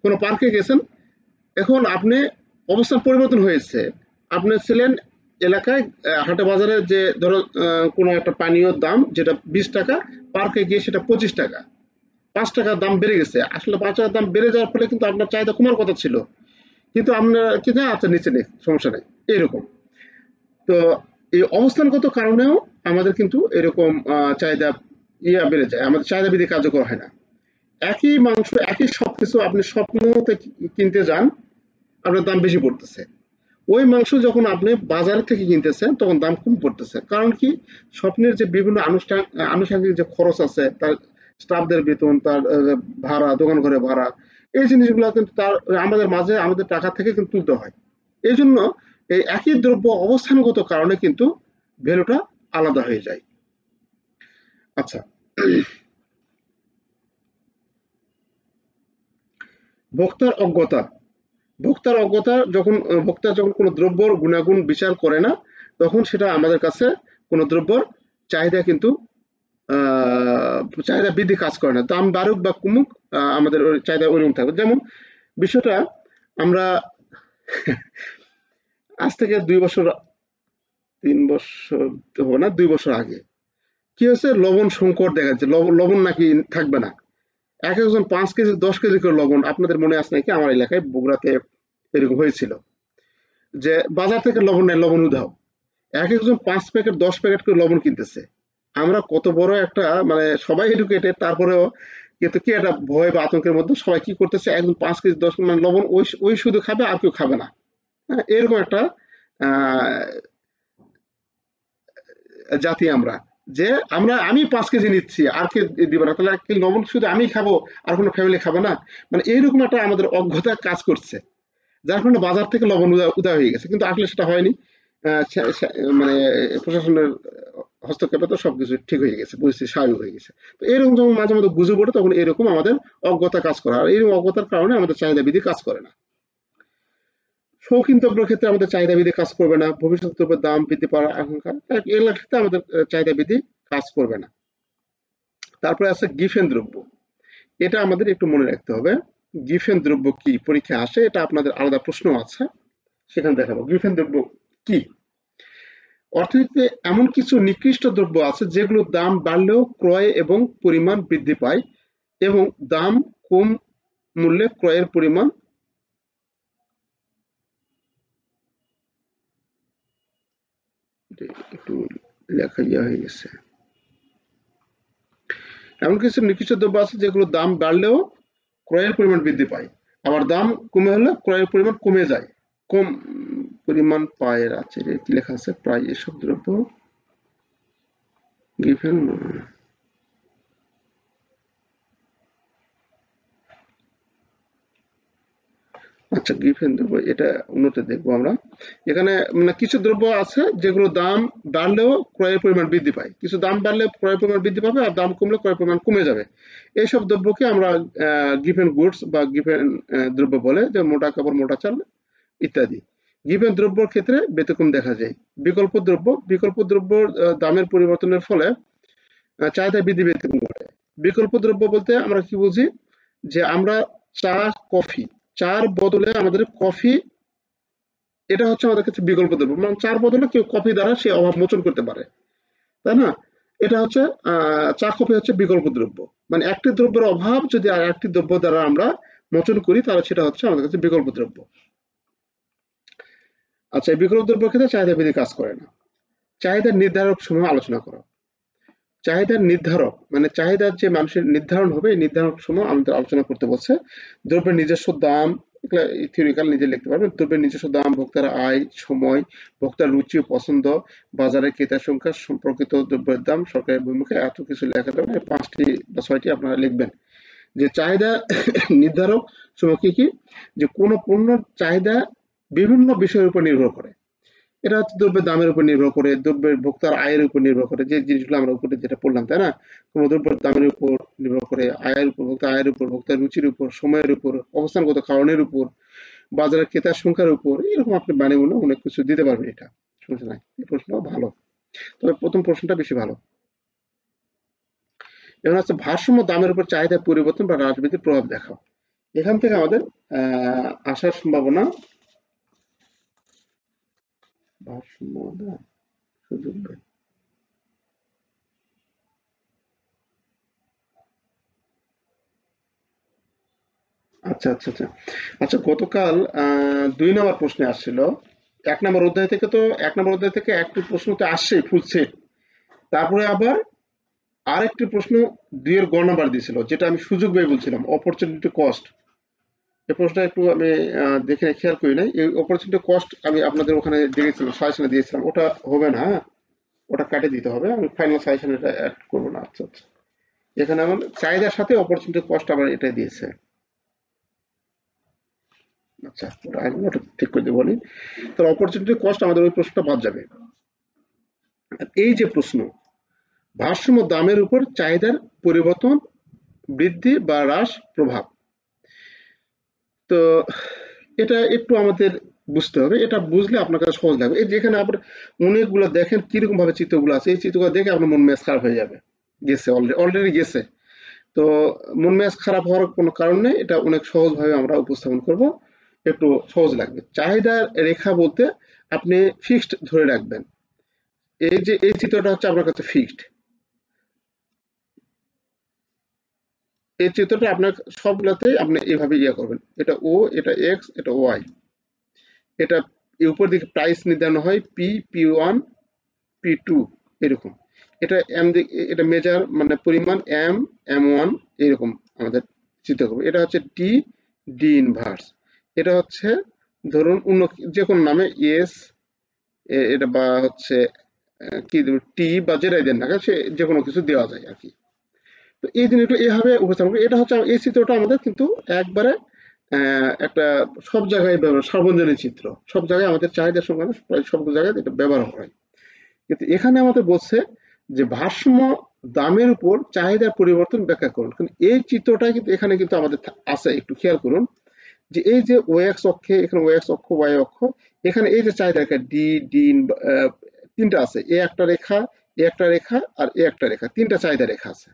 কোনো পার্কে গেছেন, এখন আপনি অবস্থান পরিবর্তন হয়েছে, আপনি ছিলেন এলাকায় হাটে বাজারে, যে ধরো কোনো একটা পানীয় দাম যেটা 20 টাকা, পার্কে গিয়ে সেটা 25 টাকা, 5 টাকার দাম বেড়ে গেছে। আসলে 5 টাকার দাম বেড়ে যাওয়ার ফলে কিন্তু আপনার চাহিদা কমার কথা ছিল, কিন্তু আমরা কি না, আচ্ছা নিচে নেই, সমস্যা নেই, এরকম। তো এই অবস্থানগত কারণেও আমাদের কিন্তু এরকম চাহিদা বেড়ে যায়, আমাদের চাহিদা বৃদ্ধি কার্যকর হয় না। একই মাংস, একই সবকিছু আপনি স্বপ্নতে কিনতে যান, আপনার দাম বেশি পড়তেছে। ওই মাংস যখন আপনি বাজার থেকে কিনতেছেন তখন দাম কম পড়তেছে। কারণ কি? স্বপ্নের যে বিভিন্ন আনুষঙ্গিক যে খরচ আছে, তার স্টাফদের বেতন, তার ভাড়া, দোকান ঘরে ভাড়া, এই জিনিসগুলো কিন্তু তার আমাদের মাঝে আমাদের টাকা থেকে কিন্তু তুলতে হয়। এই জন্য এই একই দ্রব্য অবস্থানগত কারণে কিন্তু ভ্যালুটা আলাদা হয়ে যায়। আচ্ছা, ভোক্তার অজ্ঞতা। ভোক্তা যখন কোনো দ্রব্যর গুণাগুণ বিচার করে না, তখন সেটা আমাদের কাছে কোনো দ্রব্যর চাহিদা কিন্তু চাহিদা বৃদ্ধি কাজ করে না। দাম বাড়ুক বা কমুক, আমাদের ওই চাহিদা ওইরকম থাকবে। যেমন বিষয়টা আমরা আজ থেকে 2 বছর, 3 বছর হবে না, 2 বছর আগে কি হয়েছে, লবণ সংকট দেখা যাচ্ছে, লবণ নাকি থাকবে না। এক একজন 5 কেজি 10 কেজি করে লবণ, আপনাদের মনে আছে নাকি? আমার এলাকায় বগুড়াতে এরকম হয়েছিল, যে বাজার থেকে লবণ নেয়, লবণ উধাও, এক একজন 5 প্যাকেট 10 প্যাকেট করে লবণ কিনতেছে। আমরা কত বড় একটা, মানে সবাই এডুকেটেড, তারপরেও কিন্তু কি একটা ভয় বা আতঙ্কের মধ্যে সবাই কি করতেছে, একদম 5 কেজি 10 মানে লবণ ওই ওই শুধু খাবে, আর কেউ খাবে না। হ্যাঁ, এরকম একটা আহ, জাতি আমরা, যে আমি 5 কেজি নিচ্ছি, আর কে দিবে না, তাহলে কি লবণ শুধু আমি খাবো, আর কোনো ফ্যামিলি খাবে না? মানে এইরকম একটা আমাদের অজ্ঞতা কাজ করছে, যার কারণে বাজার থেকে লবণ উদা হয়ে গেছে, কিন্তু আসলে সেটা হয়নি। মানে প্রশাসনের হস্তক্ষেপে তো সবকিছু ঠিক হয়ে গেছে, পরিস্থিতি স্বাভাবিক হয়ে গেছে। তো এরকম যখন মাঝে মধ্যে গুজব ওঠে, তখন এরকম আমাদের অজ্ঞতা কাজ করে, আর এরকম অজ্ঞতার কারণে আমাদের চাহিদা বৃদ্ধি কাজ করে না। শৌখিন দ্রব্যের ক্ষেত্রে আমাদের চাহিদা বৃদ্ধি কাজ করবে না, ভবিষ্যৎ দ্রব্যের দাম বৃদ্ধি পাওয়ার আশঙ্কা, এগুলোর ক্ষেত্রে আমাদের চাহিদা বৃদ্ধি কাজ করবে না। তারপরে আছে গিফেন দ্রব্য। এটা আমাদের একটু মনে রাখতে হবে। গিফেন দ্রব্য কি? পরীক্ষায় আসে, এটা আপনাদের আলাদা প্রশ্ন আছে, সেখানে দেখাবো গিফেন দ্রব্য কি। অর্থনীতিতে এমন কিছু নিকৃষ্ট দ্রব্য আছে যেগুলোর দাম বাড়লেও ক্রয় এবং পরিমাণ বৃদ্ধি পায়, এবং দাম কম মূল্যে ক্রয়ের পরিমাণ একটু লেখা হয়ে গেছে। এমন কিছু নিকৃষ্ট দ্রব্য আছে যেগুলোর দাম বাড়লেও ক্রয়ের পরিমাণ বৃদ্ধি পায়, আবার দাম কমে হলে ক্রয়ের পরিমাণ কমে যায়। কম পরিমাণ পায়ের আছে, কি লেখা আছে, প্রায় এসব দ্রব্য গিভেন। আচ্ছা, গিফেন দ্রব্য এটা উন্নতি দেখবো আমরা। এখানে মানে কিছু দ্রব্য আছে যেগুলো দাম বাড়লেও ক্রয়ের পরিমাণ বৃদ্ধি পায়, কিছু দাম বাড়লে ক্রয়ের পরিমাণ বৃদ্ধি পাবে, আর দাম কমলে ক্রয়ের পরিমাণ কমে যাবে। এইসব দ্রব্যকে আমরা গিফেন গুডস বা গিফেন দ্রব্য বলে, যে মোটা কাপড়, মোটা চাল ইত্যাদি। গিভেন দ্রব্যের ক্ষেত্রে ব্যতিক্রম দেখা যায়। বিকল্প দ্রব্য দামের পরিবর্তনের ফলে চাহিদা বৃদ্ধি ব্যতিক্রম ঘটে। বিকল্প দ্রব্য বলতে আমরা কি বুঝি, যে আমরা চা, কফি, চার বদলে আমাদের কফি, এটা হচ্ছে আমাদের কাছে বিকল্প দ্রব্য। মানে চার বদলে কেউ কফি দ্বারা সে অভাব মোচন করতে পারে, তাই না? এটা হচ্ছে চা, কফি হচ্ছে বিকল্প দ্রব্য। মানে একটি দ্রব্যের অভাব যদি আর একটি দ্রব্য দ্বারা আমরা মোচন করি, তাহলে সেটা হচ্ছে আমাদের কাছে বিকল্প দ্রব্য। আচ্ছা, এই বিকল্প দ্রব্যের ক্ষেত্রে চাহিদা বৃদ্ধি কাজ করে না। চাহিদার নির্ধারক সমূহ আলোচনা করো। চাহিদার নির্ধারক মানে চাহিদার যে মানুষের নির্ধারণ হবে, এই নির্ধারক সমূহ আমাদের আলোচনা করতে বলছে। দ্রব্যের নিজস্ব দাম, এগুলা থিওরিক্যাল নিজে লিখতে পারবেন। দ্রব্যের নিজস্ব দাম, ভোক্তার আয়, সময়, ভোক্তার রুচি ও পছন্দ, বাজারে ক্রেতা সংখ্যা, সম্পর্কিত দ্রব্যের দাম, সরকারের ভূমিকা, এত কিছু লেখা যাবে। 5টি বা 6টি আপনারা লিখবেন। যে চাহিদা নির্ধারক সমূহ কি কি? যে কোনো পণ্যের চাহিদা বিভিন্ন বিষয়ের উপর নির্ভর করে। এটা হচ্ছে দ্রব্যের দামের উপর নির্ভর করে, দ্রব্যের ভোক্তার আয়ের উপর নির্ভর করে, যে জিনিসগুলো আমরা উপরে যেটা পড়লাম, তাই না? কোনো দ্রব্যের দামের উপর নির্ভর করে, আয়ের উপর, ভোক্তার আয়ের উপর, ভোক্তার রুচির উপর, সময়ের উপর, অবস্থানগত কারণের উপর, বাজারের ক্রেতার সংখ্যার উপর। এরকম আপনি বানিয়ে মনে অনেক কিছু দিতে পারবেন। এটা সমস্যা নাই, এই প্রশ্নটাও ভালো। তবে প্রথম প্রশ্নটা বেশি ভালো। এখন হচ্ছে ভারসাম্য দামের উপর চাহিদার পরিবর্তন বা হ্রাস বৃদ্ধির প্রভাব দেখাও। এখান থেকে আমাদের আসার সম্ভাবনা, ভারসাম্য দাম, সুযোগ বের। আচ্ছা আচ্ছা আচ্ছা আচ্ছা, গতকাল 2 নম্বর প্রশ্নে আসছিল। 1 নম্বর অধ্যায় থেকে তো 1 নম্বর অধ্যায় থেকে একটি প্রশ্ন তো আসছেই ফুল সেট। তারপরে আবার আরেকটি প্রশ্ন 2 এর গ নাম্বার দিয়েছিল, যেটা আমি সুযোগ ব্যয় বলছিলাম, অপরচুনিটি কস্ট। এই প্রশ্নটা একটু আমি দেখে খেয়াল করি নাই। এই অপরচুনিটি কস্ট আমি আপনাদের ওখানে দেখেছিলাম, সাজেশনে দিয়েছিলাম। ওটা হবে না, হ্যাঁ? ওটা কাটে দিতে হবে। আমি ফাইনাল সাজেশন এটা অ্যাড করবো না। আচ্ছা আচ্ছা, এখানে আমার চাহিদার সাথে অপরচুনিটি কস্ট আবার এটা দিয়েছে। আচ্ছা, ওটা আমি ওটা ঠিক করে দেবো। তাহলে অপরচুনিটি কস্ট আমাদের ওই প্রশ্নটা বাদ যাবে। এই যে প্রশ্ন, ভারসাম্য দামের উপর চাহিদার পরিবর্তন, বৃদ্ধি বা হ্রাস প্রভাব, তো এটা একটু আমাদের বুঝতে হবে। এটা বুঝলে আপনার কাছে সহজ লাগবে। এই যেখানে আপনার অনেকগুলো দেখেন কিরকম ভাবে চিত্রগুলো আছে, এই চিত্রগুলো দেখে আপনার মন মেজাজ খারাপ হয়ে যাবে। গেছে, অলরেডি গেছে। তো মন মেজাজ খারাপ হওয়ার কোনো কারণ নেই। এটা অনেক সহজভাবে আমরা উপস্থাপন করব। একটু সহজ লাগবে। চাহিদার রেখা বলতে আপনি ফিক্সড ধরে রাখবেন। এই যে এই চিত্রটা হচ্ছে আপনার কাছে ফিক্সড। এই চিত্রটা আপনার সবগুলাতেই আপনি এভাবে ইয়ে করবেন। এটা ও, এটা এক্স, এটা ওয়াই। এটা উপর দিকে প্রাইস নির্ধারণ হয় পি1, পি2, এরকম। এটা এটা মেজার মানে পরিমাণ এম1, এরকম আমাদের চিন্তা করবো। এটা হচ্ছে ডি ইনভার্স। এটা হচ্ছে ধরুন অন্য যে কোনো নামে এস, এটা বা হচ্ছে কি টি বা যেটাই দেন না কেন, সে যে কোনো কিছু দেওয়া যায় আর কি। তো এই জিনিসগুলো এইভাবে উপস্থাপন করি। এটা হচ্ছে এই চিত্রটা আমাদের কিন্তু একবারে একটা সব জায়গায় ব্যবহার, সার্বজনীন চিত্র। সব জায়গায় আমাদের চাহিদার সঙ্গে প্রায় সব জায়গায় এটা ব্যবহার হয়। কিন্তু এখানে আমাদের বলছে যে ভারসাম্য দামের উপর চাহিদার পরিবর্তন ব্যাখ্যা করুন। কিন্তু এই চিত্রটা কিন্তু এখানে কিন্তু আমাদের আছে, একটু খেয়াল করুন। যে এই যে ওএক্স অক্ষে, এখানে ওএক্স অক্ষ, ওয়াই অক্ষ, এখানে এই যে চাহিদা রেখা ডি তিনটা আছে। এ একটা রেখা, এ একটা রেখা, আর এ একটা রেখা, তিনটা চাহিদা রেখা আছে,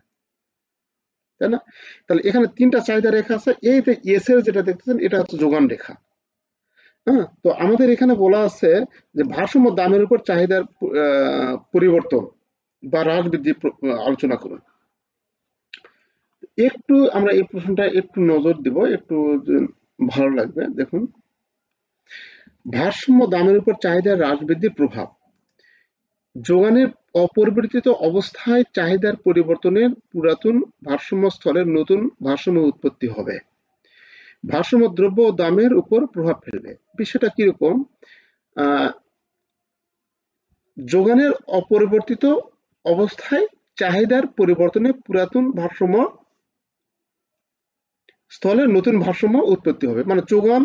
তাই না? তাহলে এখানে তিনটা চাহিদা রেখা আছে। এই যে এস এর যেটা দেখতেছেন, এটা হচ্ছে যোগান রেখা। হ্যাঁ, তো আমাদের এখানে বলা আছে যে ভারসাম্য দামের উপর চাহিদার পরিবর্তন বা হ্রাস বৃদ্ধি আলোচনা করুন। একটু আমরা এই প্রশ্নটা একটু নজর দিব, একটু ভালো লাগবে। দেখুন, ভারসাম্য দামের উপর চাহিদার হ্রাস বৃদ্ধির প্রভাব। যোগানের অপরিবর্তিত অবস্থায় চাহিদার পরিবর্তনের পুরাতন ভারসাম্য স্থলের নতুন ভারসাম্য উৎপত্তি হবে। ভারসাম্য দ্রব্য ও দামের উপর প্রভাব ফেলবে। বিষয়টা কিরকম? যোগানের অপরিবর্তিত অবস্থায় চাহিদার পরিবর্তনে পুরাতন ভারসাম্য স্থলে নতুন ভারসাম্য উৎপত্তি হবে। মানে যোগান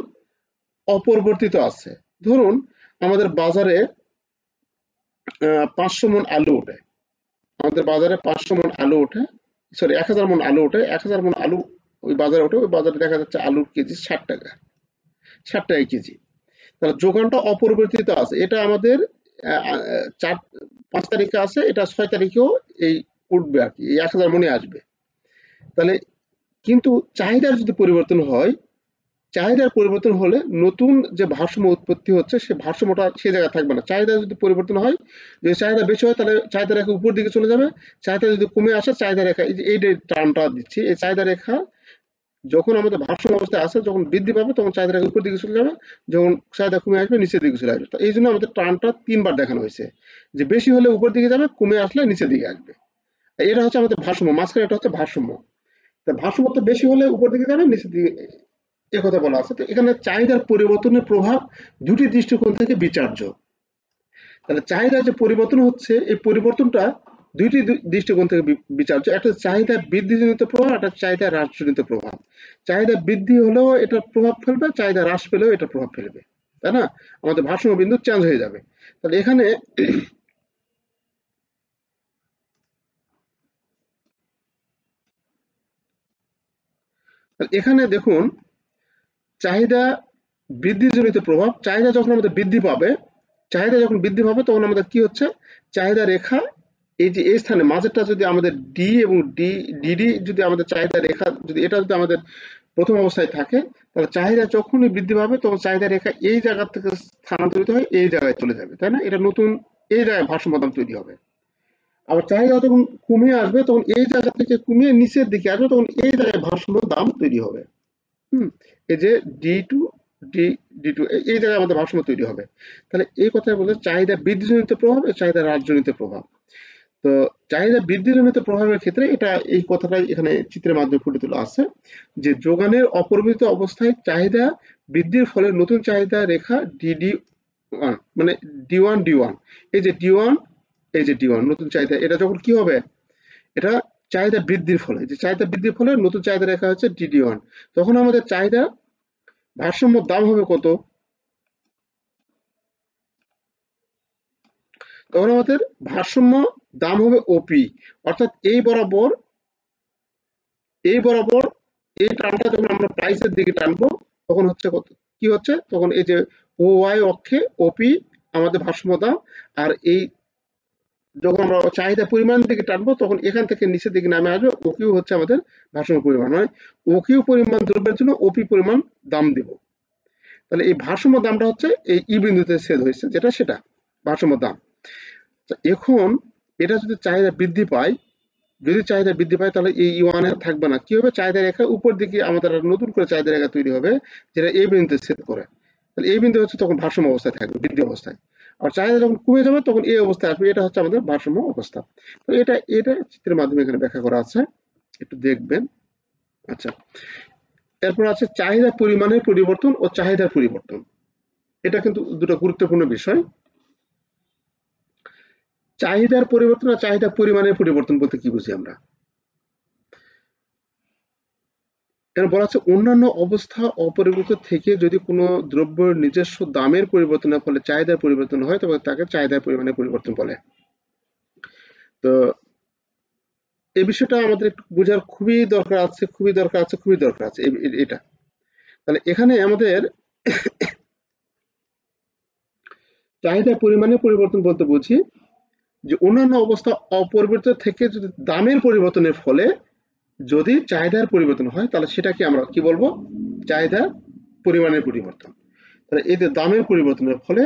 অপরিবর্তিত আছে। ধরুন আমাদের বাজারে 500 মন আলু ওঠে। আমাদের বাজারে 500 মন আলু ওঠে, সরি 1000 মন আলু ওঠে। 1000 মন আলু ওই বাজারে ওঠে। ওই বাজারে দেখা যাচ্ছে আলুর কেজি 60 টাকা, 60 টাকা কেজি। তাহলে যোগানটা অপরিবর্তিত আছে, এটা আমাদের 5 তারিখে আছে, এটা 6 তারিখেও এই উঠবে আর কি, এই 1000 মনে আসবে। তাহলে কিন্তু চাহিদার যদি পরিবর্তন হয়, চাহিদার পরিবর্তন হলে নতুন যে ভারসাম্য উৎপত্তি হচ্ছে সে ভারসাম্যটা সে জায়গায় থাকবে না। চাহিদা যদি পরিবর্তন হয়, যদি চাহিদা বেশি হয় তাহলে চাহিদা রেখা উপর দিকে চলে যাবে, চাহিদা যদি কমে আসে চাহিদা রেখা, এই যে এই টার্মটা দিচ্ছি, এই চাহিদা রেখা যখন আমাদের ভারসাম্য অবস্থায় আসে, যখন বৃদ্ধি পাবে তখন চাহিদা রেখা উপর দিকে চলে যাবে, যখন চাহিদা কমে আসবে নিচের দিকে চলে আসবে। তো এই জন্য আমাদের টার্মটা 3বার দেখানো হয়েছে, যে বেশি হলে উপর দিকে যাবে, কমে আসলে নিচের দিকে আসবে। এটা হচ্ছে আমাদের ভারসাম্য, মাঝখানে এটা হচ্ছে ভারসাম্য। তা ভারসাম্য বেশি হলে উপর দিকে যাবে, নিচের দিকে, একথা বলা আছে। তো এখানে চাহিদার পরিবর্তনের প্রভাব দুটি দৃষ্টিকোণ থেকে বিচার্য। তাহলে চাহিদার যে পরিবর্তন হচ্ছে, এই পরিবর্তনটা দুইটি দৃষ্টিকোণ থেকে বিচার্য। একটা চাহিদা বৃদ্ধিজনিত প্রভাব, একটা চাহিদা হ্রাসজনিত প্রভাব। চাহিদা বৃদ্ধি হলেও এটা প্রভাব ফেলবে, চাহিদা হ্রাস পেলেও এটা প্রভাব ফেলবে, তাই না? আমাদের ভারসাম্য বিন্দু চেঞ্জ হয়ে যাবে। তাহলে এখানে এখানে দেখুন, চাহিদা বৃদ্ধিজনিত প্রভাব, চাহিদা যখন আমাদের বৃদ্ধি পাবে, চাহিদা যখন বৃদ্ধি পাবে তখন আমাদের কি হচ্ছে, চাহিদা রেখা এই যে এই স্থানে মাঝেরটা যদি আমাদের ডি এবং ডিডি যদি আমাদের চাহিদা রেখা যদি এটা যদি আমাদের প্রথম অবস্থায় থাকে, তাহলে চাহিদা যখনই বৃদ্ধি পাবে তখন চাহিদা রেখা এই জায়গা থেকে স্থানান্তরিত হয়ে এই জায়গায় চলে যাবে, তাই না? এটা নতুন এই জায়গায় ভারসাম্য দাম তৈরি হবে। আবার চাহিদা যখন কমিয়ে আসবে তখন এই জায়গা থেকে কমিয়ে নিচের দিকে আসবে, তখন এই জায়গায় ভারসাম্য দাম তৈরি হবে। হুম, এই যে D to D D to এই জায়গায় আমাদের ভারসাম্য তৈরি হবে। তাহলে এই কথায় বলতে চাহিদা বৃদ্ধিজনিত প্রভাব, চাহিদা হ্রাসজনিত প্রভাব। তো চাহিদা বৃদ্ধিজনিত প্রভাবের ক্ষেত্রে এটা এই কথাটাই এখানে চিত্রের মাধ্যমে ফুটে তোলা আছে, যে যোগানের অপরিবর্তিত অবস্থায় চাহিদা বৃদ্ধির ফলে নতুন চাহিদা রেখা ডিডি ওয়ান, মানে ডি ওয়ান, এই যে ডি ওয়ান, এই যে ডি ওয়ান নতুন চাহিদা, এটা যখন কি হবে, এটা চাহিদা বৃদ্ধির ফলে, যে চাহিদা বৃদ্ধির ফলে নতুন চাহিদা রেখা হচ্ছে ডিডি ওয়ান, তখন আমাদের চাহিদা ভারসাম্য দাম হবে কত, তখন আমাদের ভারসাম্য দাম হবে ওপি, অর্থাৎ এই বরাবর এই টানটা যখন আমরা প্রাইসের দিকে টানবো তখন হচ্ছে কত, কি হচ্ছে, তখন এই যে ও ওয়াই অক্ষে ওপি আমাদের ভারসাম্য দাম, আর এই যখন আমরা চাহিদা পরিমাণ দিকে টানবো তখন এখান থেকে নিচের দিকে নামে আসবে, ও কিউ হচ্ছে আমাদের ভারসাম্য পরিমাণ, মানে ও কিউ পরিমাণ দ্রব্যের জন্য ওপি পরিমাণ দাম দিব। তাহলে এই ভারসাম্য দামটা হচ্ছে এই ই বিন্দুতে ছেদ হয়েছে, যেটা সেটা ভারসাম্য দাম। এখন এটা যদি চাহিদা বৃদ্ধি পায়, যদি চাহিদা বৃদ্ধি পায় তাহলে এই ওয়ানে থাকবে না, কি হবে, চাহিদা রেখা উপর দিকে আমাদের নতুন করে চাহিদা রেখা তৈরি হবে, যেটা এই বিন্দুতে ছেদ করে। তাহলে এই বিন্দু হচ্ছে তখন ভারসাম্য অবস্থায় থাকবে, বৃদ্ধি অবস্থায়। আর চাহিদা যখন কমে যাবে তখন এই অবস্থায় আসবে, এটা হচ্ছে আমাদের ভারসাম্য অবস্থা। তো এটা এটা চিত্রের মাধ্যমে এখানে ব্যাখ্যা করা আছে, একটু দেখবেন। আচ্ছা, এরপর আছে চাহিদা পরিমাণের পরিবর্তন ও চাহিদার পরিবর্তন। এটা কিন্তু দুটো গুরুত্বপূর্ণ বিষয়। চাহিদার পরিবর্তন আর চাহিদা পরিমাণের পরিবর্তন বলতে কি বুঝি আমরা? এখানে বলা আছে অন্যান্য অবস্থা অপরিবর্তিত থেকে যদি কোনো দ্রব্যের নিজস্ব দামের পরিবর্তনের ফলে চাহিদার পরিবর্তন হয় তবে তাকে চাহিদার পরিমাণের পরিবর্তন বলে। তো এই বিষয়টা আমাদের একটু বোঝার খুবই দরকার আছে, খুবই দরকার আছে, খুবই দরকার আছে এটা। তাহলে এখানে আমাদের চাহিদার পরিমাণের পরিবর্তন বলতে বুঝি যে অন্যান্য অবস্থা অপরিবর্তিত থেকে যদি দামের পরিবর্তনের ফলে যদি চাহিদার পরিবর্তন হয় তাহলে সেটাকে আমরা কি বলবো, চাহিদার পরিমাণের পরিবর্তন। তাহলে এই যে দামের পরিবর্তনের ফলে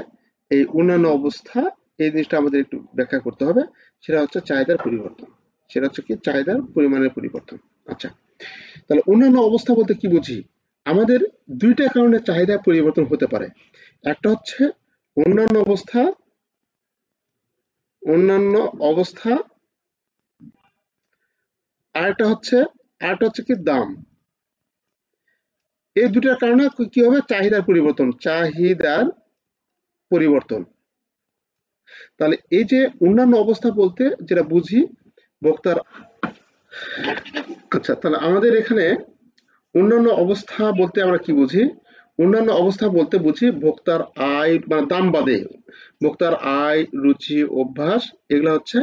এই অন্যান্য অবস্থা, এই জিনিসটা আমাদের একটু ব্যাখ্যা করতে হবে, সেটা হচ্ছে চাহিদার পরিবর্তন, সেটা হচ্ছে কি চাহিদার পরিমাণের পরিবর্তন। আচ্ছা, তাহলে অন্যান্য অবস্থা বলতে কি বুঝি, আমাদের দুইটা কারণে চাহিদা পরিবর্তন হতে পারে। একটা হচ্ছে অন্যান্য অবস্থা, অন্যান্য অবস্থা, আরেকটা হচ্ছে কি দাম। এই দুটার কারণে কি হবে, চাহিদার পরিবর্তন, চাহিদার পরিবর্তন। তাহলে এই যে অন্যান্য অবস্থা বলতে যেটা বুঝি ভোক্তার, আচ্ছা তাহলে আমাদের এখানে অন্যান্য অবস্থা বলতে আমরা কি বুঝি, অন্যান্য অবস্থা বলতে বুঝি ভোক্তার আয়, মানে দাম বাদে ভোক্তার আয়, রুচি, অভ্যাস, এগুলো হচ্ছে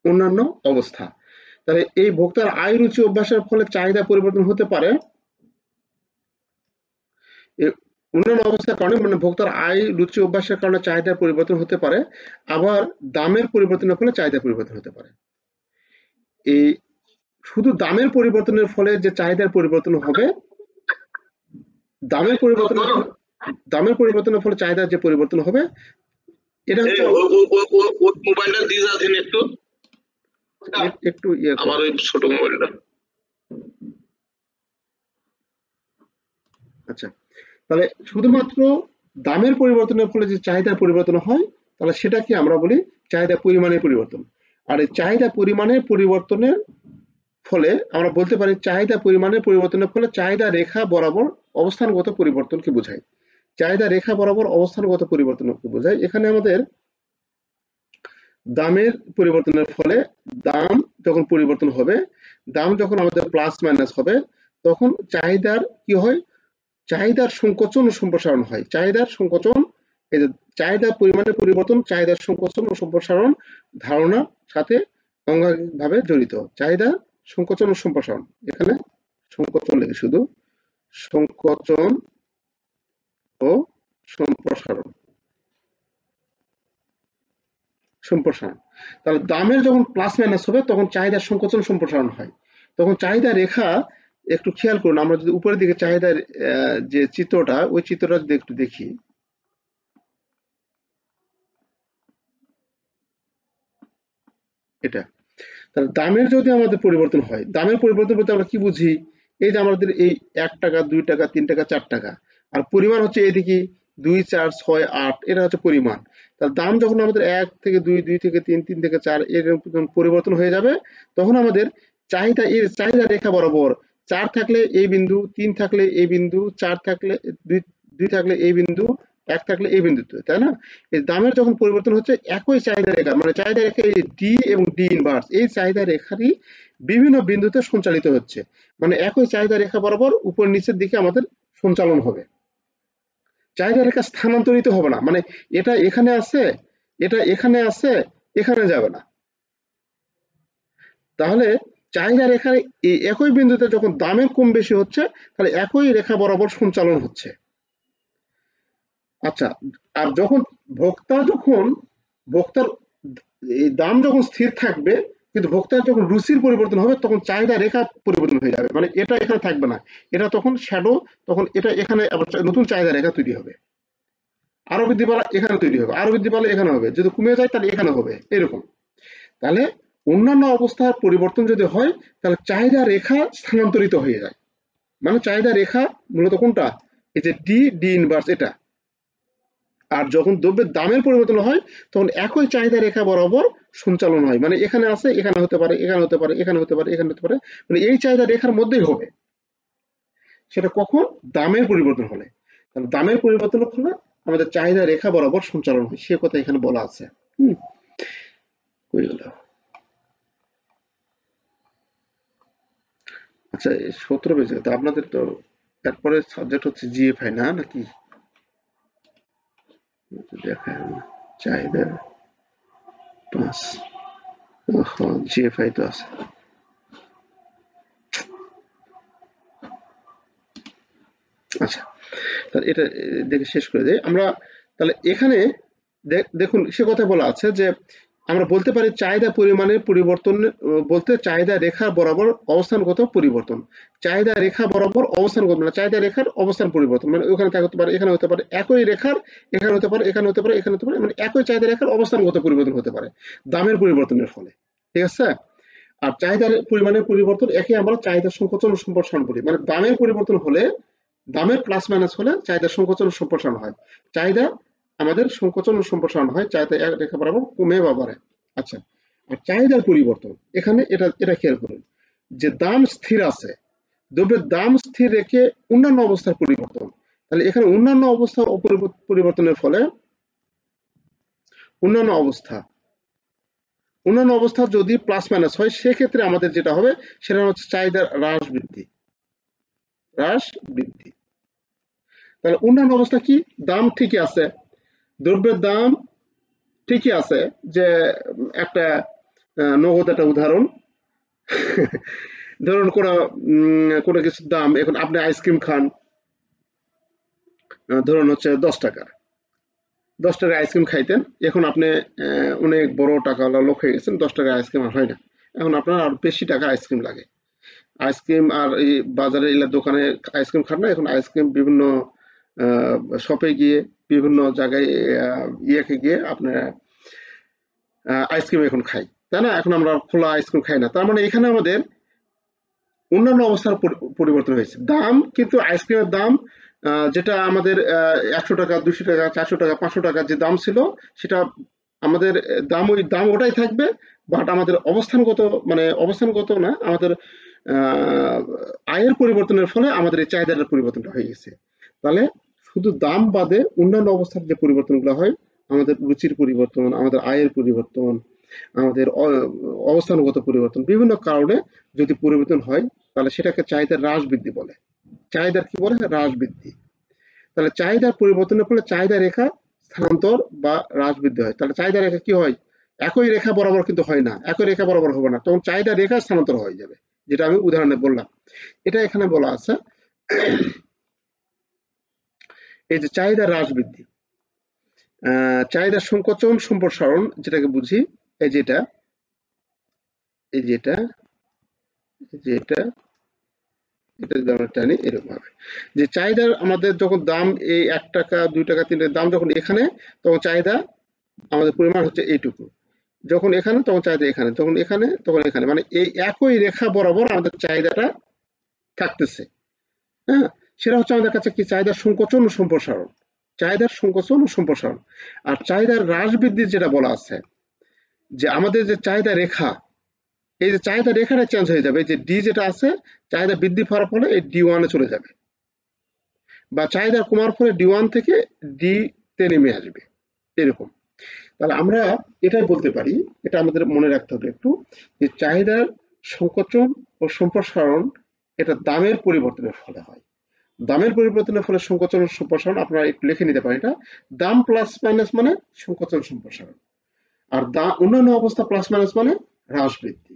অন্যান্য অবস্থা। তাহলে এই ভোক্তার আয়, রুচি, অভ্যাসের ফলে চাহিদা পরিবর্তন হতে পারে। অন্যান্য অবস্থার কারণে মানে ভোক্তার আয়, রুচি, অভ্যাসের কারণে চাহিদার পরিবর্তন হতে পারে, আবার দামের পরিবর্তনের ফলে চাহিদার পরিবর্তন হতে পারে। এই শুধু দামের পরিবর্তনের ফলে যে চাহিদার পরিবর্তন হবে, দামের পরিবর্তনের দামের পরিবর্তনের ফলে চাহিদার যে পরিবর্তন হবে, এটা মোবাইলটা দিয়ে যাচ্ছেন একটু একটু ইয়ে আমার ওই ছোট মোবাইলটা। আচ্ছা, তাহলে শুধুমাত্র দামের পরিবর্তনের ফলে যে চাহিদার পরিবর্তন হয়, তাহলে সেটাকে আমরা বলি চাহিদা পরিমাণের পরিবর্তন। আর এই চাহিদা পরিমাণের পরিবর্তনের ফলে আমরা বলতে পারি চাহিদা পরিমাণের পরিবর্তনের ফলে চাহিদা রেখা বরাবর অবস্থানগত পরিবর্তনকে বোঝায়। চাহিদা রেখা বরাবর অবস্থানগত পরিবর্তনকে বোঝায়। এখানে আমাদের দামের পরিবর্তনের ফলে দাম যখন পরিবর্তন হবে, দাম যখন আমাদের প্লাস মাইনাস হবে, তখন চাহিদার কি হয়, চাহিদার সংকোচন ও সম্প্রসারণ হয়। চাহিদার সংকোচন, এই যে চাহিদা পরিমাণের পরিবর্তন, চাহিদার সংকোচন ও সম্প্রসারণ ধারণার সাথে অঙ্গাঙ্গিকভাবে জড়িত। চাহিদা সংকোচন ও সম্প্রসারণ, এখানে সংকোচন লেগে শুধু সংকোচন ও সম্প্রসারণ, সম্প্রসারণ। তাহলে দামের যখন প্লাস মাইনাস হবে তখন চাহিদার সংকোচন সম্প্রসারণ হয়। তখন চাহিদা রেখা একটু খেয়াল করুন, আমরা যদি উপরের দিকে চাহিদার যে চিত্রটা, ওই চিত্রটা যদি একটু দেখি, এটা তাহলে দামের যদি আমাদের পরিবর্তন হয়, দামের পরিবর্তন বলতে আমরা কি বুঝি, এই যে আমাদের এই 1 টাকা 2 টাকা 3 টাকা 4 টাকা, আর পরিমাণ হচ্ছে এদিকে 2 4 6 8, এটা হচ্ছে পরিমাণ। তাহলে দাম যখন আমাদের 1 থেকে 2, 2 থেকে 3, 3 থেকে 4 এরকম পরিবর্তন হয়ে যাবে, তখন আমাদের চাহিদা, এর চাহিদা রেখা বরাবর 4 থাকলে এই বিন্দু, 3 থাকলে এই বিন্দু, 4 থাকলে 2 থাকলে এই বিন্দু, 1 থাকলে এই বিন্দুতে, তাই না? এই দামের যখন পরিবর্তন হচ্ছে একই চাহিদা রেখা, মানে চাহিদা রেখা এই ডি এবং ডি ইনভার্স, এই চাহিদা রেখারই বিভিন্ন বিন্দুতে সঞ্চালিত হচ্ছে। মানে একই চাহিদা রেখা বরাবর উপর নিচের দিকে আমাদের সঞ্চালন হবে। চাহিদা রেখা স্থানান্তরিত হবে না, মানে এটা এখানে আছে, এটা এখানে আছে, এখানে যাবে না। তাহলে চাহিদা রেখার এই একই বিন্দুতে যখন দামের কম বেশি হচ্ছে, তাহলে একই রেখা বরাবর সঞ্চালন হচ্ছে। আচ্ছা, আর যখন ভোক্তার এই দাম যখন স্থির থাকবে, কিন্তু ভোক্তার যখন রুচির পরিবর্তন হবে, তখন চাহিদা রেখা পরিবর্তন হয়ে যাবে, মানে এটা এখানে থাকবে না, এটা তখন শ্যাডো, তখন এটা এখানে আবার নতুন চাহিদা রেখা তৈরি হবে। আরো বৃদ্ধি পালে এখানে তৈরি হবে, আরো বৃদ্ধি পালে এখানে হবে, যদি কমে যায় তাহলে এখানে হবে, এরকম। তাহলে অন্যান্য অবস্থার পরিবর্তন যদি হয়, তাহলে চাহিদা রেখা স্থানান্তরিত হয়ে যায়। মানে চাহিদা রেখা মূলত কোনটা, এই যে ডি ইনভার্স এটা। আর যখন দ্রব্যের দামের পরিবর্তন হয়, তখন একই চাহিদা রেখা বরাবর সঞ্চালন হয়, মানে এখানে আছে, এখানে হতে পারে, এখানে হতে পারে, এখানে হতে পারে, এখানে হতে পারে, মানে এই চাহিদা রেখার মধ্যেই হবে। সেটা কখন, দামের পরিবর্তন হলে। তাহলে দামের পরিবর্তন হলে আমাদের চাহিদা রেখা বরাবর সঞ্চালন হয়, সে কথা এখানে বলা আছে। আচ্ছা, 17 বেজে গেছে, আপনাদের তো তারপরে সাবজেক্ট হচ্ছে জিএফআই না, নাকি দেখায় না, চাহিদা 5, জিএফআই তো আছে। আচ্ছা, তাহলে এটা দেখে শেষ করে দেই আমরা। তাহলে এখানে দেখুন, সে কথা বলা আছে যে আমরা বলতে পারি চাহিদা পরিমাণের পরিবর্তন বলতে চাহিদা রেখা বরাবর অবস্থানগত পরিবর্তন। চাহিদা রেখা বরাবর অবস্থানগত মানে চাহিদা রেখার অবস্থান পরিবর্তন, মানে ওখানে হতে পারে, এখানে হতে পারে, একই রেখার এখানে হতে পারে, এখানে হতে পারে, এখানে হতে পারে, মানে একই চাহিদা রেখার অবস্থানগত পরিবর্তন হতে পারে দামের পরিবর্তনের ফলে। ঠিক আছে? আর চাহিদার পরিমাণের পরিবর্তন একে আমরা চাহিদা সংকোচন ও সম্প্রসারণ বলি। মানে দামের পরিবর্তন হলে, দামের প্লাস মাইনাস হলে চাহিদা সংকোচন ও সম্প্রসারণ হয়। চাহিদা আমাদের সংকোচন ও সম্প্রসারণ হয়, চাহিদা এক রেখা বরাবর কমে বা বাড়ে। আচ্ছা, আর চাহিদার পরিবর্তন এখানে এটা খেয়াল করুন যে দাম স্থির আছে, দ্রব্যের দাম স্থির রেখে অন্যান্য অবস্থার পরিবর্তন। তাহলে এখানে অন্যান্য অবস্থা পরিবর্তনের ফলে অন্যান্য অবস্থা যদি প্লাস মাইনাস হয়, সেক্ষেত্রে আমাদের যেটা হবে সেটা হচ্ছে চাহিদার হ্রাস বৃদ্ধি। তাহলে অন্যান্য অবস্থা কি, দাম ঠিকই আছে, দ্রব্যের দাম ঠিকই আছে, যে একটা নগদ একটা উদাহরণ ধরুন কোনো কিছুর দাম, এখন আপনি আইসক্রিম খান, ধরুন হচ্ছে 10 টাকার 10 টাকা আইসক্রিম খাইতেন, এখন আপনি অনেক বড় টাকাওয়ালা লোক হয়ে গেছেন, 10 টাকা আইসক্রিম আর হয় না, এখন আপনার আর বেশি টাকা আইসক্রিম লাগে। আইসক্রিম আর এই বাজারে এলা দোকানে আইসক্রিম খান না, এখন আইসক্রিম বিভিন্ন শপে গিয়ে বিভিন্ন জায়গায় ইয়েকে গিয়ে আপনার আইসক্রিম এখন খাই, তাই না? এখন আমরা খোলা আইসক্রিম খাই না, তার মানে এখানে আমাদের অন্যান্য অবস্থার পরিবর্তন হয়েছে। দাম কিন্তু আইসক্রিমের দাম যেটা আমাদের 100 টাকা 200 টাকা 400 টাকা 500 টাকা যে দাম ছিল, সেটা আমাদের দাম ওটাই থাকবে, বাট আমাদের অবস্থানগত মানে অবস্থানগত না, আমাদের আয়ের পরিবর্তনের ফলে আমাদের এই চাহিদার পরিবর্তনটা হয়ে গেছে। তাহলে শুধু দাম বাদে অন্যান্য অবস্থার যে পরিবর্তনগুলো হয়, আমাদের রুচির পরিবর্তন, আমাদের আয়ের পরিবর্তন, আমাদের অবস্থানগত পরিবর্তন, বিভিন্ন কারণে যদি পরিবর্তন হয়, তাহলে সেটাকে চাহিদার হ্রাস বৃদ্ধি বলে। চাহিদার কি বলে? হ্রাস বৃদ্ধি। তাহলে চাহিদার পরিবর্তনের ফলে চাহিদা রেখা স্থানান্তর বা হ্রাস বৃদ্ধি হয়। তাহলে চাহিদা রেখা কি হয়? একই রেখা বরাবর কিন্তু হয় না, একই রেখা বরাবর হবে না, তখন চাহিদা রেখা স্থানান্তর হয়ে যাবে, যেটা আমি উদাহরণে বললাম। এটা এখানে বলা আছে। এই যে চাহিদা হ্রাস বৃদ্ধি, চাহিদার সংকোচন সম্প্রসারণ যেটাকে বুঝি, এই যেটা এই যেটা যেটা এটা যদি আমরা টানি এরকম হবে যে চাহিদার আমাদের যখন দাম এই 1 টাকা 2 টাকা 3 টাকা দাম যখন এখানে, তখন চাহিদা আমাদের পরিমাণ হচ্ছে এইটুকু, যখন এখানে তখন চাহিদা এখানে, তখন এখানে তখন এখানে, মানে এই একই রেখা বরাবর আমাদের চাহিদাটা থাকতেছে। হ্যাঁ, সেটা হচ্ছে আমাদের কাছে কি? চাহিদার সংকোচন ও সম্প্রসারণ। চাহিদার সংকোচন ও সম্প্রসারণ। আর চাহিদার হ্রাস বৃদ্ধির যেটা বলা আছে, যে আমাদের যে চাহিদা রেখা, এই যে চাহিদা রেখাটা চেঞ্জ হয়ে যাবে, যে ডি যেটা আছে, চাহিদা বৃদ্ধি পাওয়ার ফলে এই D1 এ চলে যাবে, বা চাহিদা কমার ফলে D1 থেকে ডি তে নেমে আসবে, এরকম। তাহলে আমরা এটাই বলতে পারি, এটা আমাদের মনে রাখতে হবে একটু, যে চাহিদার সংকোচন ও সম্প্রসারণ এটা দামের পরিবর্তনের ফলে হয়। দামের পরিবর্তনের ফলে সংকোচন ও সম্প্রসারণ, আপনারা একটু লিখে নিতে পারেন এটা। দাম প্লাস মাইনাস মানে সংকোচন সম্প্রসারণ, আর অন্যান্য অবস্থা প্লাস মাইনাস মানে হ্রাস বৃদ্ধি।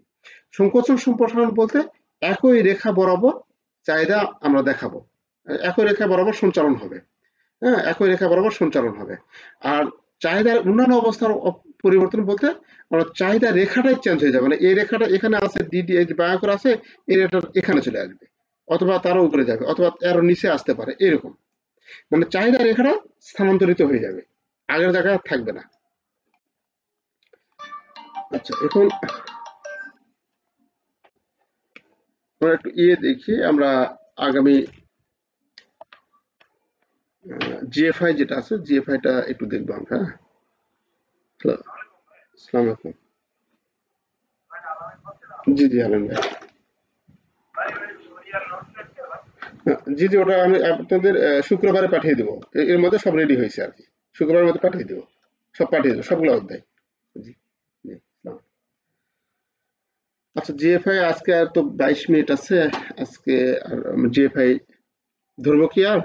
সংকোচন সম্প্রসারণ বলতে একই রেখা বরাবর চাহিদা আমরা দেখাবো, একই রেখা বরাবর সঞ্চালন হবে। হ্যাঁ, একই রেখা বরাবর সঞ্চালন হবে। আর চাহিদার অন্যান্য অবস্থার পরিবর্তন বলতে আমরা চাহিদা রেখাটাই চেঞ্জ হয়ে যাবে, মানে এই রেখাটা এখানে আছে, ডিডি এই বাঁকা করে আছে, এই রেখাটা এখানে চলে আসবে, অথবা তারও উপরে যাবে, অথবা আরো নিচে আসতে পারে, এরকম। মানে চাহিদা রেখাটা স্থানান্তরিত হয়ে যাবে, আগের জায়গায় থাকবে না। আচ্ছা, এখন আমরা একটু দেখি, আমরা আগামী জিএফআই যেটা আছে, জিএফআইটা একটু দেখবো আমরা। আসসালামু আলাইকুম। জি জি আলম ভাই। জি জি, ওটা আমি আপনাদের শুক্রবারে পাঠিয়ে দেবো, এর মধ্যে সব রেডি হয়েছে আর কি, শুক্রবারের মধ্যে পাঠিয়ে দেবো, সব পাঠিয়ে দেবো, সবগুলো অধ্যায়। জি জি, আসসালাম। আচ্ছা, জিএফআই আজকে আর তো 22 মিনিট আছে, আজকে আর জিএফআই ধরবো কি আর?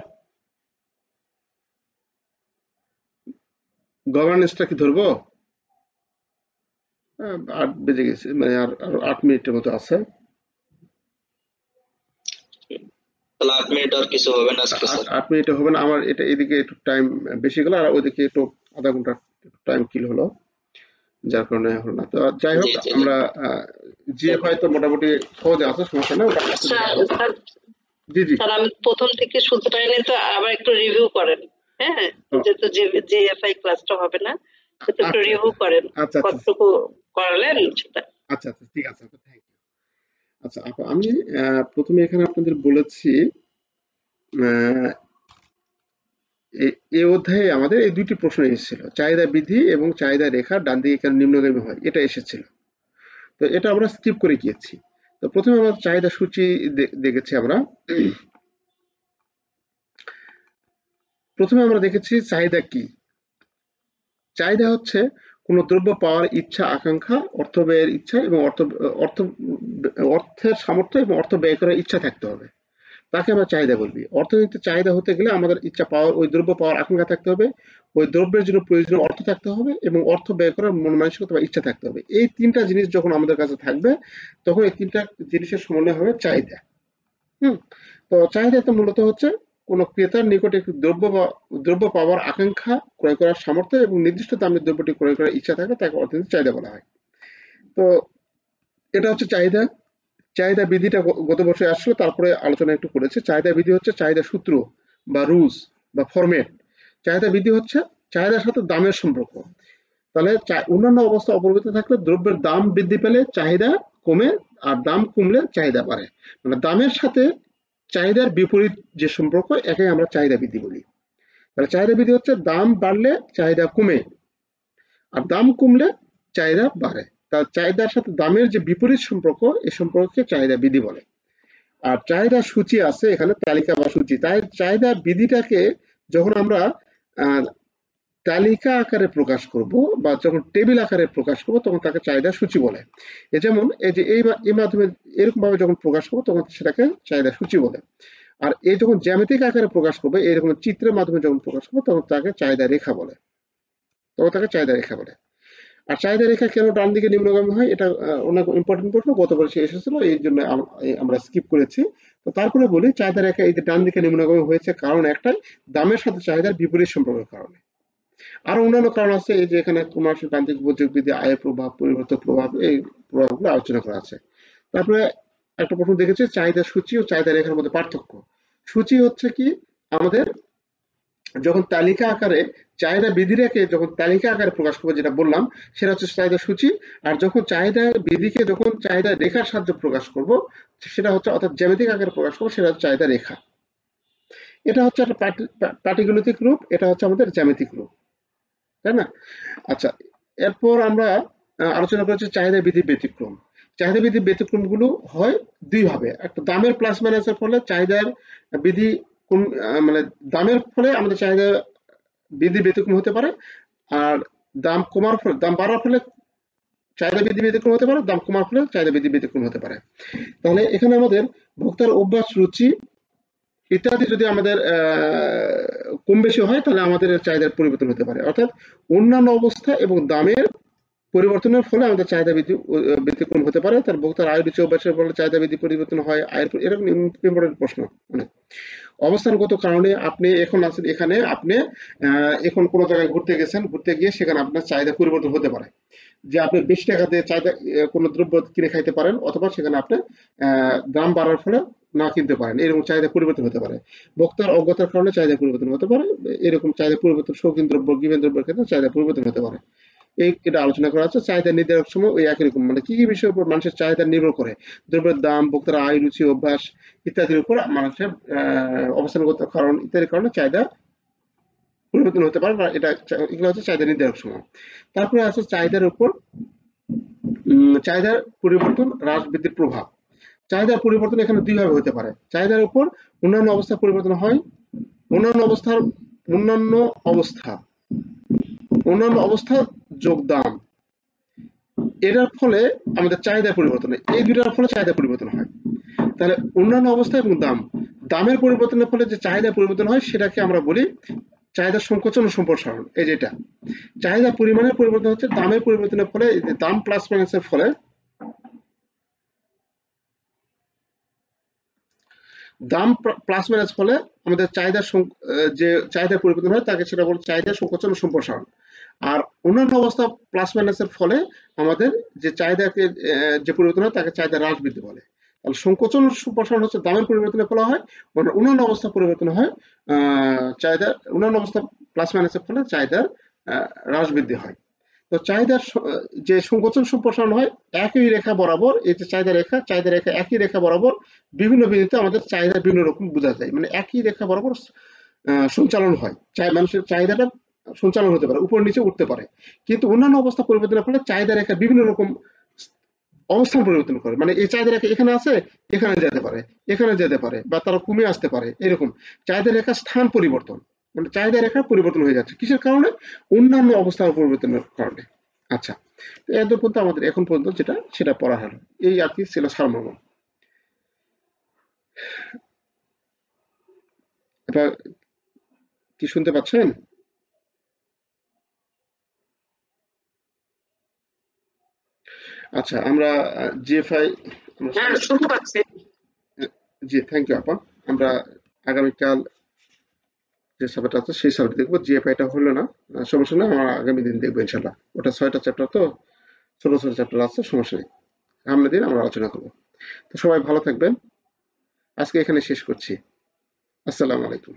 গভর্নেন্সটা কি ধরবো? 8 বেজে গেছে, মানে আর 8 মিনিটের মতো আছে। তাহলে 8 মিনিট আর কিছু হবে না আজকে স্যার। 8 মিনিটে হবে না, আমার এটা এদিকে একটু টাইম বেশি গেল, আর ওইদিকে একটু আধা ঘন্টা টাইম কিল হলো, যার কারণে হলো না। তো যাই হোক, জি জি আমরা জিএফআই তো মোটামুটি সহজে আছে, সমস্যা নেই, ওটা স্যার জি জি। স্যার আমি প্রথম থেকে সূত্রটা এনে তো আবার একটু রিভিউ করেন। হ্যাঁ, যেহেতু জিএফআই ক্লাসটা হবে না, সেটা একটু রিভিউ করেন, আচ্ছা আচ্ছা কতটুকু করালেন সেটা। আচ্ছা আচ্ছা, ঠিক আছে, থ্যাংক ইউ। আচ্ছা আপা, আমি প্রথমে এখানে আপনাদের বলেছি, আহ, এই অধ্যায়ে আমাদের এই দুইটি প্রশ্ন এসেছিল, চাহিদা বৃদ্ধি এবং চাহিদা রেখা ডান দিকে কেন নিম্নগামী হয়, এটা এসেছিল। তো এটা আমরা স্কিপ করে গিয়েছি। তো প্রথমে আমরা চাহিদা সূচি দেখেছি আমরা। প্রথমে আমরা দেখেছি চাহিদা কি। চাহিদা হচ্ছে কোনো দ্রব্য পাওয়ার ইচ্ছা, আকাঙ্ক্ষা, অর্থ ব্যয়ের ইচ্ছা এবং অর্থের সামর্থ্য এবং অর্থ ব্যয় করার ইচ্ছা থাকতে হবে, তাকে আমরা চাহিদা বলবি। অর্থনীতিতে চাহিদা হতে গেলে আমাদের ইচ্ছা পাওয়ার, ওই দ্রব্য পাওয়ার আকাঙ্ক্ষা থাকতে হবে, ওই দ্রব্যের জন্য প্রয়োজনীয় অর্থ থাকতে হবে, এবং অর্থ ব্যয় করার মন মানসিকতা বা ইচ্ছা থাকতে হবে। এই তিনটা জিনিস যখন আমাদের কাছে থাকবে, তখন এই তিনটা জিনিসের সমন্বয় হবে চাহিদা। হুম। তো চাহিদা তো মূলত হচ্ছে কোনো ক্রেতার নিকটে একটি দ্রব্য পাওয়ার আকাঙ্ক্ষা, ক্রয় করার সামর্থ্য এবং নির্দিষ্ট দামে দ্রব্যটি ক্রয় করার ইচ্ছা থাকে তাকে অর্থনৈতিক চাহিদা বলা হয়। তো এটা হচ্ছে চাহিদা। চাহিদা বিধিটা গত বছর আসলো, তারপরে আলোচনা একটু করেছে। চাহিদা বিধি হচ্ছে চাহিদা সূত্র বা রুলস বা ফরম্যাট। চাহিদা বিধি হচ্ছে চাহিদার সাথে দামের সম্পর্ক। তাহলে অন্যান্য অবস্থা অপরিবর্তিত থাকলে দ্রব্যের দাম বৃদ্ধি পেলে চাহিদা কমে, আর দাম কমলে চাহিদা বাড়ে। মানে দামের সাথে চাহিদার বিপরীত যে সম্পর্ক, একে আমরা চাহিদা বৃদ্ধি বলি। তাহলে চাহিদা বৃদ্ধি হচ্ছে দাম বাড়লে চাহিদা কমে, আর দাম কমলে চাহিদা বাড়ে। তার চাহিদার সাথে দামের যে বিপরীত সম্পর্ক, এই সম্পর্ককে চাহিদা বিধি বলে। আর চাহিদা সূচি আছে এখানে, তালিকা বা সূচি। তাই চাহিদা বিধিটাকে যখন আমরা তালিকা আকারে প্রকাশ করব বা যখন টেবিল আকারে প্রকাশ করব, তখন তাকে চাহিদা সূচি বলে। যেমন এই যে এই মাধ্যমে এরকম ভাবে যখন প্রকাশ করবো, তখন সেটাকে চাহিদা সূচি বলে। আর এই যখন জ্যামিতিক আকারে প্রকাশ করবে, এরকম চিত্রের মাধ্যমে যখন প্রকাশ করবো, তখন তাকে চাহিদা রেখা বলে। আর চাহিদা রেখা কেন ডান দিকে নিম্নগামী হয়, এটা অনেক ইম্পর্টেন্ট প্রশ্ন, গতবার সে এসেছিল, এই জন্য আমরা স্কিপ করেছি। তো তারপরে বলি, চাহিদা রেখা এই যে ডান দিকে নিম্নগামী হয়েছে কারণ একটাই, দামের সাথে চাহিদার বিপরীত সম্পর্কের কারণে। আরো অন্যান্য কারণ আছে, এই যে এখানে কমার্শিয়াল প্রান্তিক উপযোগ বৃদ্ধি, আয়ের প্রভাব, পরিবর্তন প্রভাব, এই প্রভাবগুলো আলোচনা করা আছে। তারপরে একটা প্রশ্ন দেখেছি, চাহিদা সূচি ও চাহিদা রেখার মধ্যে পার্থক্য। সূচি হচ্ছে কি, আমাদের যখন তালিকা আকারে চাহিদা বিধিটাকে যখন তালিকা আকারে প্রকাশ করবো, যেটা বললাম, সেটা হচ্ছে চাহিদা সূচি। আর যখন চাহিদা বিধিকে যখন চাহিদা রেখার সাহায্যে প্রকাশ করব, সেটা হচ্ছে অর্থাৎ জ্যামিতিক আকারে প্রকাশ করবো, সেটা হচ্ছে চাহিদা রেখা। এটা হচ্ছে একটা পাটিগণিতিক রূপ, এটা হচ্ছে আমাদের জ্যামিতিক রূপ, তাই না? আচ্ছা, এরপর আমরা আলোচনা করেছি চাহিদা বিধি ব্যতিক্রম। চাহিদা বিধি ব্যতিক্রম গুলো হয় দুই ভাবে। একটা দামের প্লাস মাইনাসের ফলে চাহিদার বিধি মানে দামের ফলে আমাদের চাহিদা বিধি ব্যতিক্রম হতে পারে, আর দাম কমার ফলে, দাম বাড়ার ফলে চাহিদা বিধি ব্যতিক্রম হতে পারে, দাম কমার ফলে চাহিদা বিধি ব্যতিক্রম হতে পারে। তাহলে এখানে আমাদের ভোক্তার অভ্যাস, রুচি ইত্যাদি যদি আমাদের কম বেশি হয়, তাহলে আমাদের চাহিদার পরিবর্তন হতে পারে। অর্থাৎ অন্যান্য অবস্থা এবং দামের পরিবর্তনের ফলে আমাদের চাহিদা বৃদ্ধি ব্যতিক্রম হতে পারে। তার ভোক্তার আয়, রুচি, অভ্যাসের ফলে চাহিদা বৃদ্ধি পরিবর্তন হয়, আয়ের, এরকম ইম্পর্টেন্ট প্রশ্ন। মানে অবস্থানগত কারণে আপনি এখন আছেন এখানে, আপনি এখন কোনো জায়গায় ঘুরতে গেছেন, ঘুরতে গিয়ে সেখানে আপনার চাহিদা পরিবর্তন হতে পারে, যে আপনি 20 টাকা দিয়ে চাহিদা কোনো দ্রব্য কিনে খাইতে পারেন, অথবা সেখানে আপনি দাম বাড়ার ফলে না কিনতে পারেন, এরকম চাহিদা পরিবর্তন হতে পারে। ভোক্তার অজ্ঞতার কারণে চাহিদা পরিবর্তন হতে পারে, এরকম চাহিদা পরিবর্তন শৌখিন দ্রব্য, গিভেন দ্রব্যের ক্ষেত্রে চাহিদা পরিবর্তন হতে পারে। এটা আলোচনা করা আছে। চাহিদা নির্ধারক সময় ওই একই রকম, মানে কি কি বিষয়ের উপর মানুষের চাহিদা নির্ভর করে, দ্রব্যের দাম, ভোক্তার আয়, রুচি, অভ্যাস ইত্যাদির উপর মানুষের অবস্থানগত কারণ ইত্যাদির কারণে চাহিদা পরিবর্তন হতে পারে, বা এগুলো হচ্ছে চাহিদা নির্ধারক সময়। তারপরে আছে চাহিদার উপর চাহিদার পরিবর্তন, হ্রাস বৃদ্ধির প্রভাব। চাহিদার পরিবর্তন এখানে দুই ভাবে হতে পারে। চাহিদার উপর অন্যান্য অবস্থা পরিবর্তন হয়, অন্যান্য অবস্থা যোগ দাম, এটার ফলে আমাদের চাহিদা পরিবর্তন হয়। এই দুটার ফলে চাহিদা পরিবর্তন হয়। তাহলে অন্যান্য অবস্থা এবং দামের পরিবর্তনের ফলে যে চাহিদা পরিবর্তন হয়, সেটাকে আমরা বলি চাহিদা সংকোচন ও সম্প্রসারণ। এই যেটা চাহিদা পরিমাণের পরিবর্তন হচ্ছে দামের পরিবর্তনের ফলে, দাম প্লাস মাইনাসের ফলে, দাম প্লাস মাইনাস ফলে আমাদের যে চাহিদার পরিবর্তন হয়, তাকে সেটা বলে চাহিদা সংকোচন ও সম্প্রসারণ। আর অন্যান্য অবস্থা প্লাস মাইনাসের ফলে আমাদের যে চাহিদাকে যে পরিবর্তন হয়, তাকে চাহিদা হ্রাস বৃদ্ধি বলে। তাহলে সংকোচন ও সম্প্রসারণ হচ্ছে দামের পরিবর্তনের ফলে হয়, অন্যান্য অবস্থা পরিবর্তন হয় চাহিদা, অন্যান্য অবস্থা প্লাস মাইনাসের ফলে চাহিদার হ্রাস বৃদ্ধি হয়। তো চাহিদার যে সংকোচন সম্প্রসারণ হয় একই রেখা বরাবর, এই যে চাহিদা রেখা একই রেখা বরাবর বিভিন্ন বিন্দুতে আমাদের চাহিদা বিভিন্ন রকম বোঝা যায়। মানে একই রেখা বরাবর সঞ্চালন হয়, মানুষের চাহিদাটা সঞ্চালন হতে পারে, উপর নিচে উঠতে পারে। কিন্তু অন্যান্য অবস্থা পরিবর্তনের ফলে চাহিদা রেখা বিভিন্ন রকম অবস্থান পরিবর্তন করে। মানে এই চাহিদা রেখা এখানে আছে, এখানে যেতে পারে, বা তারা কমে আসতে পারে। এরকম চাহিদা রেখা স্থান পরিবর্তন, মানে চাহিদা রেখা পরিবর্তন হয়ে যাচ্ছে কিসের কারণে? অন্যান্য অবস্থার পরিবর্তনের কারণে। আচ্ছা, এত পর্যন্ত আমাদের এখন পর্যন্ত সেটা পড়া হলো। এই আর কি ছিল সারমর্ম। এবার কি শুনতে পাচ্ছেন? আচ্ছা, আমরা জিএফআই, শুনতে পাচ্ছি। জি, থ্যাংক ইউ আপা। আমরা আগামীকাল যে সাবজেক্ট আছে সেই সাবজেক্ট দেখবো। জিএফআইটা হলো না, সমস্যা না, আমরা আগামী দিন দেখবো ইনশাল্লাহ। ওটা 6টা চ্যাপ্টার, তো ছোট ছোট চ্যাপ্টার আছে, সমস্যা নেই, সামনের দিন আমরা আলোচনা করবো। তো সবাই ভালো থাকবেন, আজকে এখানে শেষ করছি। আসসালামু আলাইকুম।